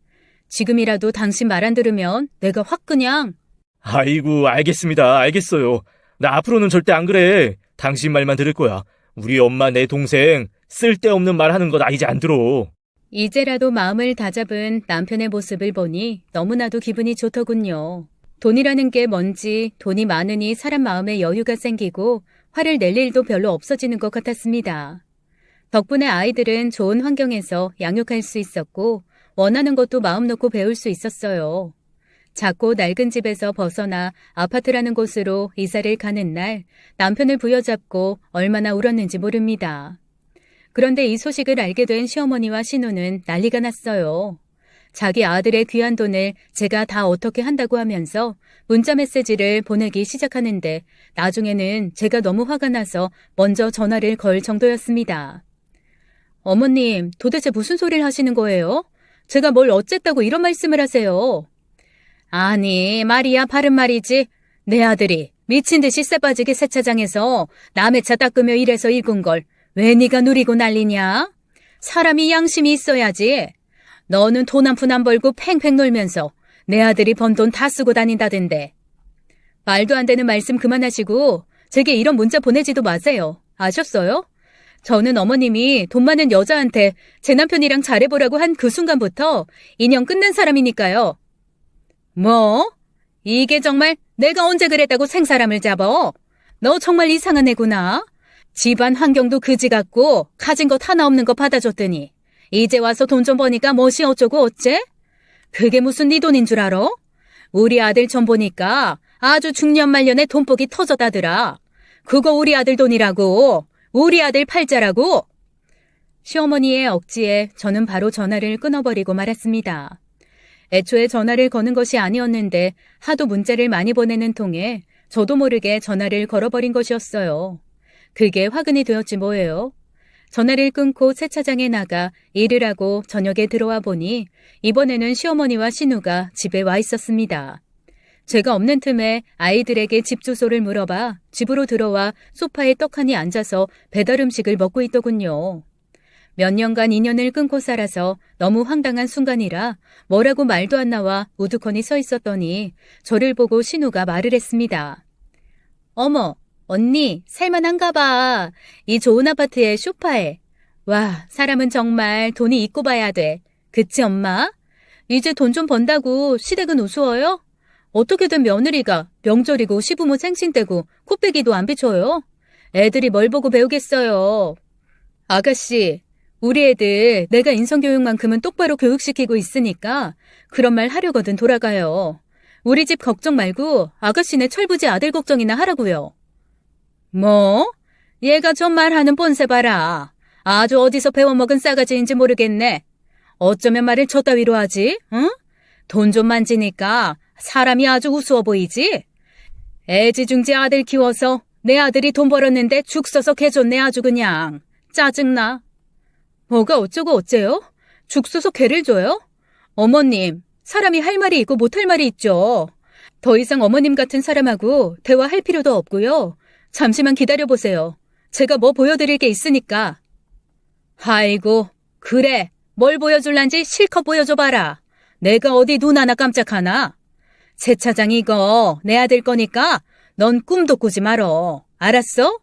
지금이라도 당신 말 안 들으면 내가 확 그냥. 아이고, 알겠습니다. 알겠어요. 나 앞으로는 절대 안 그래. 당신 말만 들을 거야. 우리 엄마, 내 동생 쓸데없는 말 하는 거 나 이제 안 들어. 이제라도 마음을 다잡은 남편의 모습을 보니 너무나도 기분이 좋더군요. 돈이라는 게 뭔지 돈이 많으니 사람 마음에 여유가 생기고 화를 낼 일도 별로 없어지는 것 같았습니다. 덕분에 아이들은 좋은 환경에서 양육할 수 있었고 원하는 것도 마음 놓고 배울 수 있었어요. 작고 낡은 집에서 벗어나 아파트라는 곳으로 이사를 가는 날 남편을 부여잡고 얼마나 울었는지 모릅니다. 그런데 이 소식을 알게 된 시어머니와 신우는 난리가 났어요. 자기 아들의 귀한 돈을 제가 다 어떻게 한다고 하면서 문자 메시지를 보내기 시작하는데 나중에는 제가 너무 화가 나서 먼저 전화를 걸 정도였습니다. 어머님, 도대체 무슨 소리를 하시는 거예요? 제가 뭘 어쨌다고 이런 말씀을 하세요? 아니, 말이야 바른 말이지. 내 아들이 미친 듯이 쎄빠지게 세차장에서 남의 차 닦으며 일해서 읽은 걸 왜 네가 누리고 난리냐? 사람이 양심이 있어야지. 너는 돈 한 푼 안 벌고 팽팽 놀면서 내 아들이 번 돈 다 쓰고 다닌다던데. 말도 안 되는 말씀 그만하시고 제게 이런 문자 보내지도 마세요. 아셨어요? 저는 어머님이 돈 많은 여자한테 제 남편이랑 잘해보라고 한 그 순간부터 인연 끝난 사람이니까요. 뭐? 이게 정말 내가 언제 그랬다고 생사람을 잡어? 너 정말 이상한 애구나. 집안 환경도 그지 같고 가진 것 하나 없는 거 받아줬더니 이제 와서 돈 좀 버니까 뭐시 어쩌고 어째? 그게 무슨 네 돈인 줄 알아? 우리 아들 전 보니까 아주 중년 말년에 돈복이 터졌다더라. 그거 우리 아들 돈이라고. 우리 아들 팔자라고. 시어머니의 억지에 저는 바로 전화를 끊어버리고 말았습니다. 애초에 전화를 거는 것이 아니었는데 하도 문자를 많이 보내는 통에 저도 모르게 전화를 걸어버린 것이었어요. 그게 화근이 되었지 뭐예요. 전화를 끊고 세차장에 나가 일을 하고 저녁에 들어와 보니 이번에는 시어머니와 신우가 집에 와 있었습니다. 제가 없는 틈에 아이들에게 집 주소를 물어봐 집으로 들어와 소파에 떡하니 앉아서 배달 음식을 먹고 있더군요. 몇 년간 인연을 끊고 살아서 너무 황당한 순간이라 뭐라고 말도 안 나와 우두커니 서 있었더니 저를 보고 신우가 말을 했습니다. 어머, 언니 살만한가 봐. 이 좋은 아파트에 소파에. 와, 사람은 정말 돈이 있고 봐야 돼. 그치 엄마? 이제 돈 좀 번다고 시댁은 우스워요? 어떻게 된 며느리가 명절이고 시부모 생신 때고 코빼기도 안 비춰요? 애들이 뭘 보고 배우겠어요. 아가씨, 우리 애들 내가 인성교육만큼은 똑바로 교육시키고 있으니까 그런 말 하려거든 돌아가요. 우리 집 걱정 말고 아가씨네 철부지 아들 걱정이나 하라고요. 뭐? 얘가 저 말하는 본새 봐라. 아주 어디서 배워먹은 싸가지인지 모르겠네. 어쩌면 말을 저 따위로 하지? 응? 돈 좀 만지니까 사람이 아주 우스워 보이지? 애지중지 아들 키워서 내 아들이 돈 벌었는데 죽 써서 개줬네 아주 그냥. 짜증나. 뭐가 어쩌고 어째요? 죽 써서 개를 줘요? 어머님, 사람이 할 말이 있고 못할 말이 있죠. 더 이상 어머님 같은 사람하고 대화할 필요도 없고요. 잠시만 기다려보세요. 제가 뭐 보여드릴 게 있으니까. 아이고, 그래. 뭘 보여줄란지 실컷 보여줘봐라. 내가 어디 눈 하나 깜짝하나? 세차장 이거 내 아들 거니까 넌 꿈도 꾸지 말어. 알았어?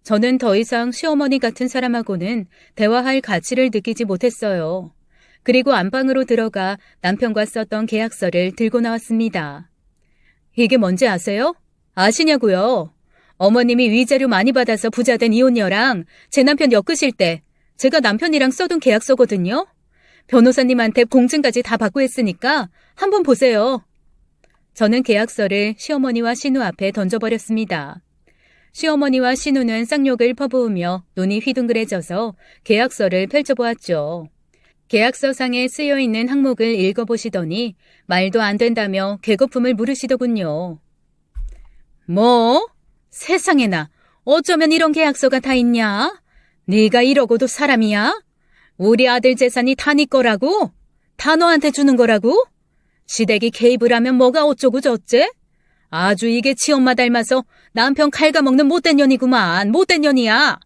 저는 더 이상 시어머니 같은 사람하고는 대화할 가치를 느끼지 못했어요. 그리고 안방으로 들어가 남편과 썼던 계약서를 들고 나왔습니다. 이게 뭔지 아세요? 아시냐고요? 어머님이 위자료 많이 받아서 부자된 이혼녀랑 제 남편 엮으실 때 제가 남편이랑 써둔 계약서거든요. 변호사님한테 공증까지 다 받고 했으니까 한번 보세요. 저는 계약서를 시어머니와 신우 앞에 던져버렸습니다. 시어머니와 신우는 쌍욕을 퍼부으며 눈이 휘둥그레져서 계약서를 펼쳐보았죠. 계약서상에 쓰여있는 항목을 읽어보시더니 말도 안 된다며 개거품을 물으시더군요. 뭐? 세상에나 어쩌면 이런 계약서가 다 있냐? 네가 이러고도 사람이야? 우리 아들 재산이 다 네 거라고? 다 너한테 주는 거라고? 시댁이 개입을 하면 뭐가 어쩌고 저쩌? 아주 이게 지엄마 닮아서 남편 갉아먹는 못된 년이구만. 못된 년이야.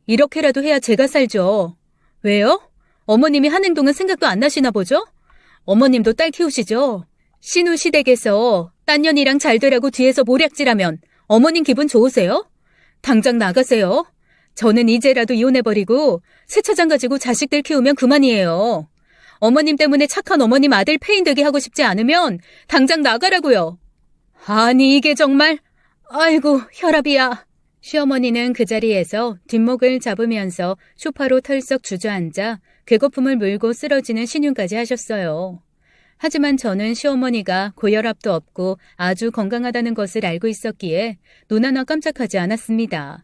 이렇게라도 해야 제가 살죠. 왜요? 어머님이 한 행동은 생각도 안 나시나 보죠? 어머님도 딸 키우시죠? 신우 시댁에서 딴 년이랑 잘 되라고 뒤에서 모략질하면 어머님 기분 좋으세요? 당장 나가세요. 저는 이제라도 이혼해버리고 세차장 가지고 자식들 키우면 그만이에요. 어머님 때문에 착한 어머님 아들 폐인되게 하고 싶지 않으면 당장 나가라고요. 아니 이게 정말 아이고 혈압이야. 시어머니는 그 자리에서 뒷목을 잡으면서 소파로 털썩 주저앉아 괴거품을 물고 쓰러지는 신용까지 하셨어요. 하지만 저는 시어머니가 고혈압도 없고 아주 건강하다는 것을 알고 있었기에 눈 하나 깜짝하지 않았습니다.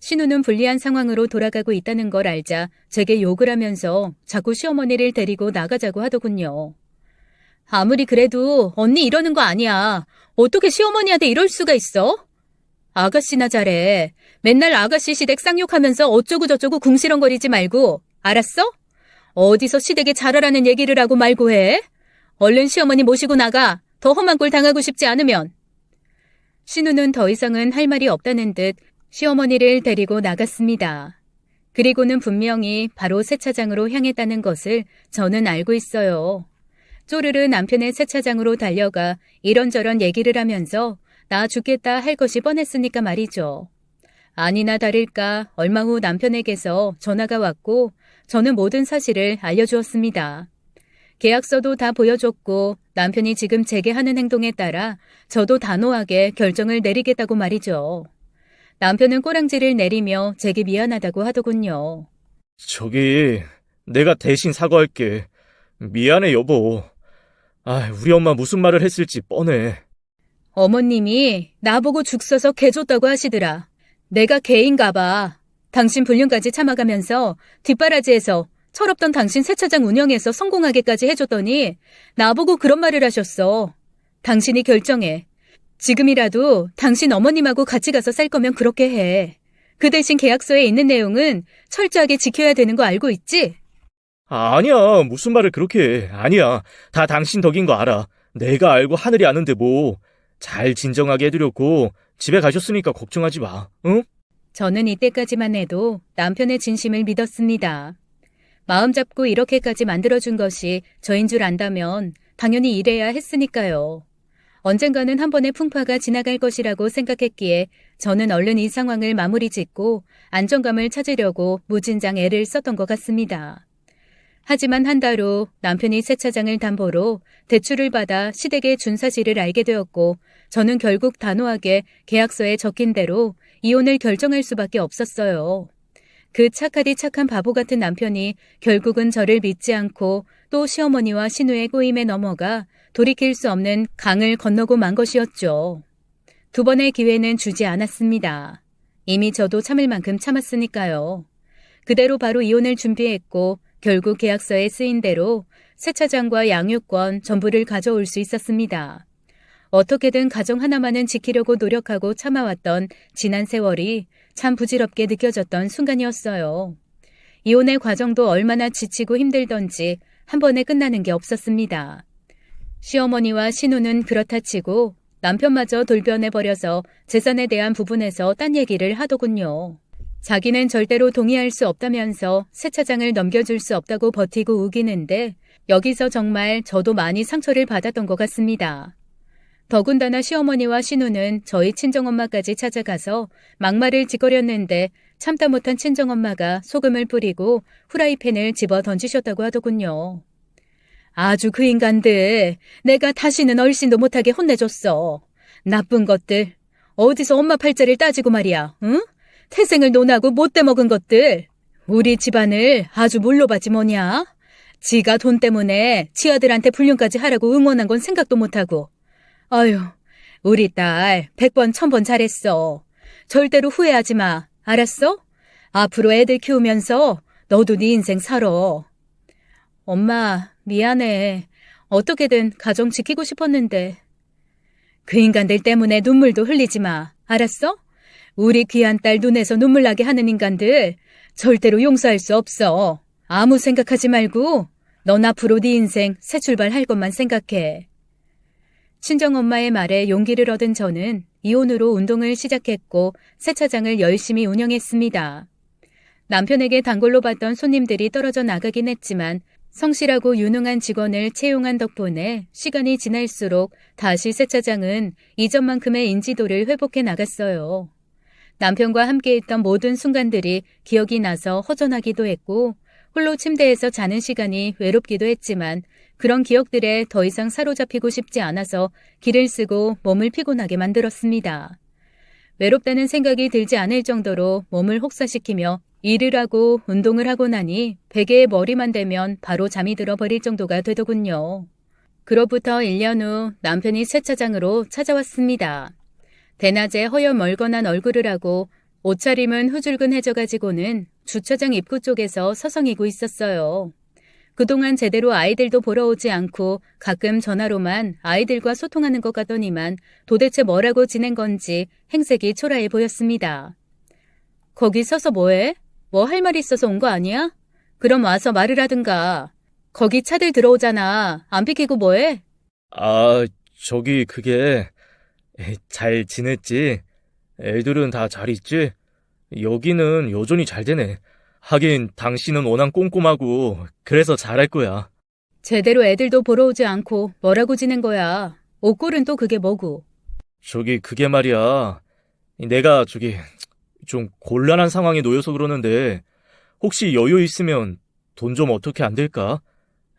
신우는 불리한 상황으로 돌아가고 있다는 걸 알자 제게 욕을 하면서 자꾸 시어머니를 데리고 나가자고 하더군요. 아무리 그래도 언니 이러는 거 아니야. 어떻게 시어머니한테 이럴 수가 있어? 아가씨나 잘해. 맨날 아가씨 시댁 쌍욕하면서 어쩌고 저쩌고 궁시렁거리지 말고. 알았어? 어디서 시댁에 잘하라는 얘기를 하고 말고 해. 얼른 시어머니 모시고 나가. 더 험한 꼴 당하고 싶지 않으면. 신우는 더 이상은 할 말이 없다는 듯 시어머니를 데리고 나갔습니다. 그리고는 분명히 바로 세차장으로 향했다는 것을 저는 알고 있어요. 쪼르르 남편의 세차장으로 달려가 이런저런 얘기를 하면서 나 죽겠다 할 것이 뻔했으니까 말이죠. 아니나 다를까 얼마 후 남편에게서 전화가 왔고 저는 모든 사실을 알려주었습니다. 계약서도 다 보여줬고 남편이 지금 제게 하는 행동에 따라 저도 단호하게 결정을 내리겠다고 말이죠. 남편은 꼬랑지를 내리며 제게 미안하다고 하더군요. 내가 대신 사과할게. 미안해, 여보. 우리 엄마 무슨 말을 했을지 뻔해. 어머님이 나보고 죽 써서 개 줬다고 하시더라. 내가 개인가 봐. 당신 불륜까지 참아가면서 뒷바라지에서 철없던 당신 세차장 운영에서 성공하게까지 해줬더니 나보고 그런 말을 하셨어. 당신이 결정해. 지금이라도 당신 어머님하고 같이 가서 살 거면 그렇게 해. 그 대신 계약서에 있는 내용은 철저하게 지켜야 되는 거 알고 있지? 아니야, 무슨 말을 그렇게 해. 아니야, 다 당신 덕인 거 알아. 내가 알고 하늘이 아는데 뭐. 잘 진정하게 해드렸고 집에 가셨으니까 걱정하지 마, 응? 저는 이때까지만 해도 남편의 진심을 믿었습니다. 마음 잡고 이렇게까지 만들어준 것이 저인 줄 안다면 당연히 이래야 했으니까요. 언젠가는 한 번의 풍파가 지나갈 것이라고 생각했기에 저는 얼른 이 상황을 마무리 짓고 안정감을 찾으려고 무진장 애를 썼던 것 같습니다. 하지만 한 달 후 남편이 세차장을 담보로 대출을 받아 시댁에 준 사실을 알게 되었고 저는 결국 단호하게 계약서에 적힌 대로 이혼을 결정할 수밖에 없었어요. 그 착하디 착한 바보 같은 남편이 결국은 저를 믿지 않고 또 시어머니와 신우의 꼬임에 넘어가 돌이킬 수 없는 강을 건너고 만 것이었죠. 두 번의 기회는 주지 않았습니다. 이미 저도 참을 만큼 참았으니까요. 그대로 바로 이혼을 준비했고 결국 계약서에 쓰인 대로 세차장과 양육권 전부를 가져올 수 있었습니다. 어떻게든 가정 하나만은 지키려고 노력하고 참아왔던 지난 세월이 참 부질없게 느껴졌던 순간이었어요. 이혼의 과정도 얼마나 지치고 힘들던지 한 번에 끝나는 게 없었습니다. 시어머니와 신우는 그렇다 치고 남편마저 돌변해버려서 재산에 대한 부분에서 딴 얘기를 하더군요. 자기는 절대로 동의할 수 없다면서 세차장을 넘겨줄 수 없다고 버티고 우기는데 여기서 정말 저도 많이 상처를 받았던 것 같습니다. 더군다나 시어머니와 신우는 저희 친정엄마까지 찾아가서 막말을 짓거렸는데 참다 못한 친정엄마가 소금을 뿌리고 후라이팬을 집어 던지셨다고 하더군요. 아주 그 인간들, 내가 다시는 얼씬도 못하게 혼내줬어. 나쁜 것들, 어디서 엄마 팔자를 따지고 말이야, 응? 태생을 논하고 못돼 먹은 것들. 우리 집안을 아주 물러봤지 뭐냐? 지가 돈 때문에 지아들한테 불륜까지 하라고 응원한 건 생각도 못하고. 아유, 우리 딸 100번 1000번 잘했어. 절대로 후회하지 마. 알았어? 앞으로 애들 키우면서 너도 네 인생 살아. 엄마, 미안해. 어떻게든 가정 지키고 싶었는데. 그 인간들 때문에 눈물도 흘리지 마. 알았어? 우리 귀한 딸 눈에서 눈물 나게 하는 인간들 절대로 용서할 수 없어. 아무 생각하지 말고 넌 앞으로 네 인생 새 출발할 것만 생각해. 친정엄마의 말에 용기를 얻은 저는 이혼으로 운동을 시작했고 세차장을 열심히 운영했습니다. 남편에게 단골로 봤던 손님들이 떨어져 나가긴 했지만 성실하고 유능한 직원을 채용한 덕분에 시간이 지날수록 다시 세차장은 이전만큼의 인지도를 회복해 나갔어요. 남편과 함께 있던 모든 순간들이 기억이 나서 허전하기도 했고 홀로 침대에서 자는 시간이 외롭기도 했지만 그런 기억들에 더 이상 사로잡히고 싶지 않아서 기를 쓰고 몸을 피곤하게 만들었습니다. 외롭다는 생각이 들지 않을 정도로 몸을 혹사시키며 일을 하고 운동을 하고 나니 베개에 머리만 대면 바로 잠이 들어버릴 정도가 되더군요. 그로부터 1년 후 남편이 세차장으로 찾아왔습니다. 대낮에 허여멀건한 얼굴을 하고 옷차림은 후줄근해져가지고는 주차장 입구 쪽에서 서성이고 있었어요. 그동안 제대로 아이들도 보러 오지 않고 가끔 전화로만 아이들과 소통하는 것 같더니만 도대체 뭐라고 지낸 건지 행색이 초라해 보였습니다. 거기 서서 뭐해? 뭐 할 말 있어서 온 거 아니야? 그럼 와서 말을 하든가. 거기 차들 들어오잖아. 안 비키고 뭐해? 그게... 잘 지냈지? 애들은 다 잘 있지? 여기는 여전히 잘 되네. 하긴 당신은 워낙 꼼꼼하고 그래서 잘할 거야. 제대로 애들도 보러 오지 않고 뭐라고 지낸 거야. 옷골은 또 그게 뭐고. 그게 말이야. 내가 좀 곤란한 상황에 놓여서 그러는데 혹시 여유 있으면 돈 좀 어떻게 안 될까?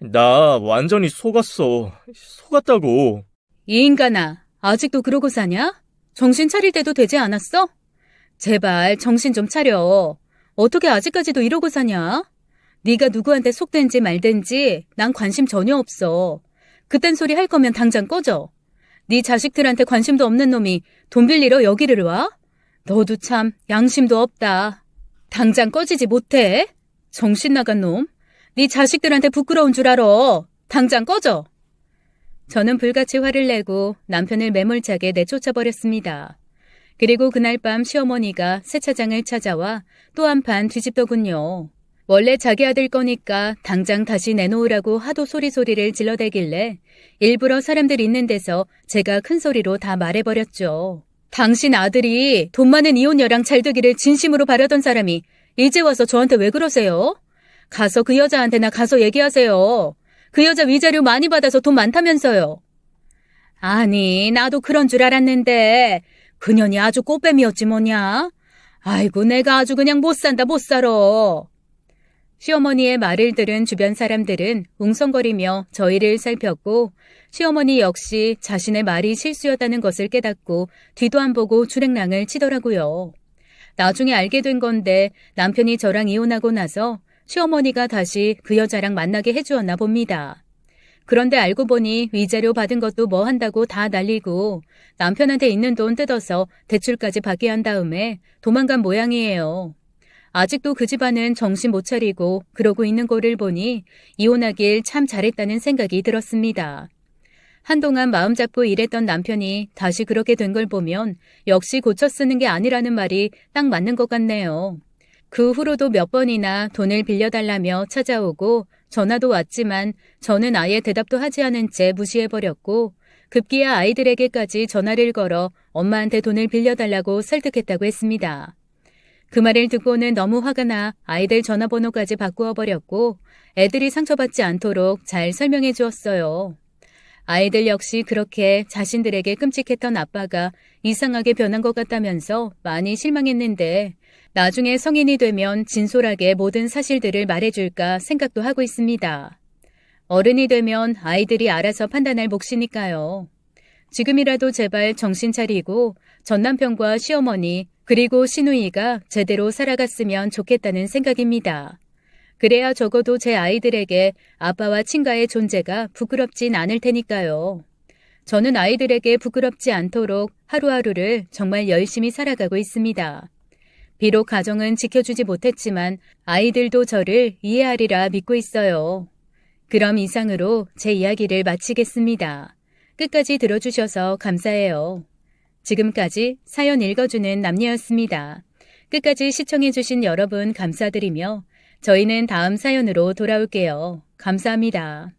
나 완전히 속았어. 속았다고. 이 인간아, 아직도 그러고 사냐? 정신 차릴 때도 되지 않았어? 제발 정신 좀 차려. 어떻게 아직까지도 이러고 사냐? 네가 누구한테 속된지 말든지 난 관심 전혀 없어. 그딴 소리 할 거면 당장 꺼져. 네 자식들한테 관심도 없는 놈이 돈 빌리러 여기를 와? 너도 참 양심도 없다. 당장 꺼지지 못해? 정신 나간 놈. 네 자식들한테 부끄러운 줄 알아. 당장 꺼져. 저는 불같이 화를 내고 남편을 매몰차게 내쫓아버렸습니다. 그리고 그날 밤 시어머니가 세차장을 찾아와 또 한 판 뒤집더군요. 원래 자기 아들 거니까 당장 다시 내놓으라고 하도 소리를 질러대길래 일부러 사람들 있는 데서 제가 큰 소리로 다 말해버렸죠. 당신 아들이 돈 많은 이혼 여랑 잘 되기를 진심으로 바라던 사람이 이제 와서 저한테 왜 그러세요? 가서 그 여자한테나 가서 얘기하세요. 그 여자 위자료 많이 받아서 돈 많다면서요. 아니, 나도 그런 줄 알았는데 그년이 아주 꽃뱀이었지 뭐냐. 아이고, 내가 아주 그냥 못 산다 못 살아. 시어머니의 말을 들은 주변 사람들은 웅성거리며 저희를 살폈고 시어머니 역시 자신의 말이 실수였다는 것을 깨닫고 뒤도 안 보고 주랭랑을 치더라고요. 나중에 알게 된 건데 남편이 저랑 이혼하고 나서 시어머니가 다시 그 여자랑 만나게 해주었나 봅니다. 그런데 알고 보니 위자료 받은 것도 뭐 한다고 다 날리고 남편한테 있는 돈 뜯어서 대출까지 받게 한 다음에 도망간 모양이에요. 아직도 그 집안은 정신 못 차리고 그러고 있는 거를 보니 이혼하길 참 잘했다는 생각이 들었습니다. 한동안 마음 잡고 일했던 남편이 다시 그렇게 된 걸 보면 역시 고쳐 쓰는 게 아니라는 말이 딱 맞는 것 같네요. 그 후로도 몇 번이나 돈을 빌려달라며 찾아오고 전화도 왔지만 저는 아예 대답도 하지 않은 채 무시해버렸고 급기야 아이들에게까지 전화를 걸어 엄마한테 돈을 빌려달라고 설득했다고 했습니다. 그 말을 듣고는 너무 화가 나 아이들 전화번호까지 바꾸어 버렸고 애들이 상처받지 않도록 잘 설명해 주었어요. 아이들 역시 그렇게 자신들에게 끔찍했던 아빠가 이상하게 변한 것 같다면서 많이 실망했는데 나중에 성인이 되면 진솔하게 모든 사실들을 말해줄까 생각도 하고 있습니다. 어른이 되면 아이들이 알아서 판단할 몫이니까요. 지금이라도 제발 정신 차리고 전 남편과 시어머니 그리고 시누이가 제대로 살아갔으면 좋겠다는 생각입니다. 그래야 적어도 제 아이들에게 아빠와 친가의 존재가 부끄럽진 않을 테니까요. 저는 아이들에게 부끄럽지 않도록 하루하루를 정말 열심히 살아가고 있습니다. 비록 가정은 지켜주지 못했지만 아이들도 저를 이해하리라 믿고 있어요. 그럼 이상으로 제 이야기를 마치겠습니다. 끝까지 들어주셔서 감사해요. 지금까지 사연 읽어주는 남녀였습니다. 끝까지 시청해주신 여러분 감사드리며 저희는 다음 사연으로 돌아올게요. 감사합니다.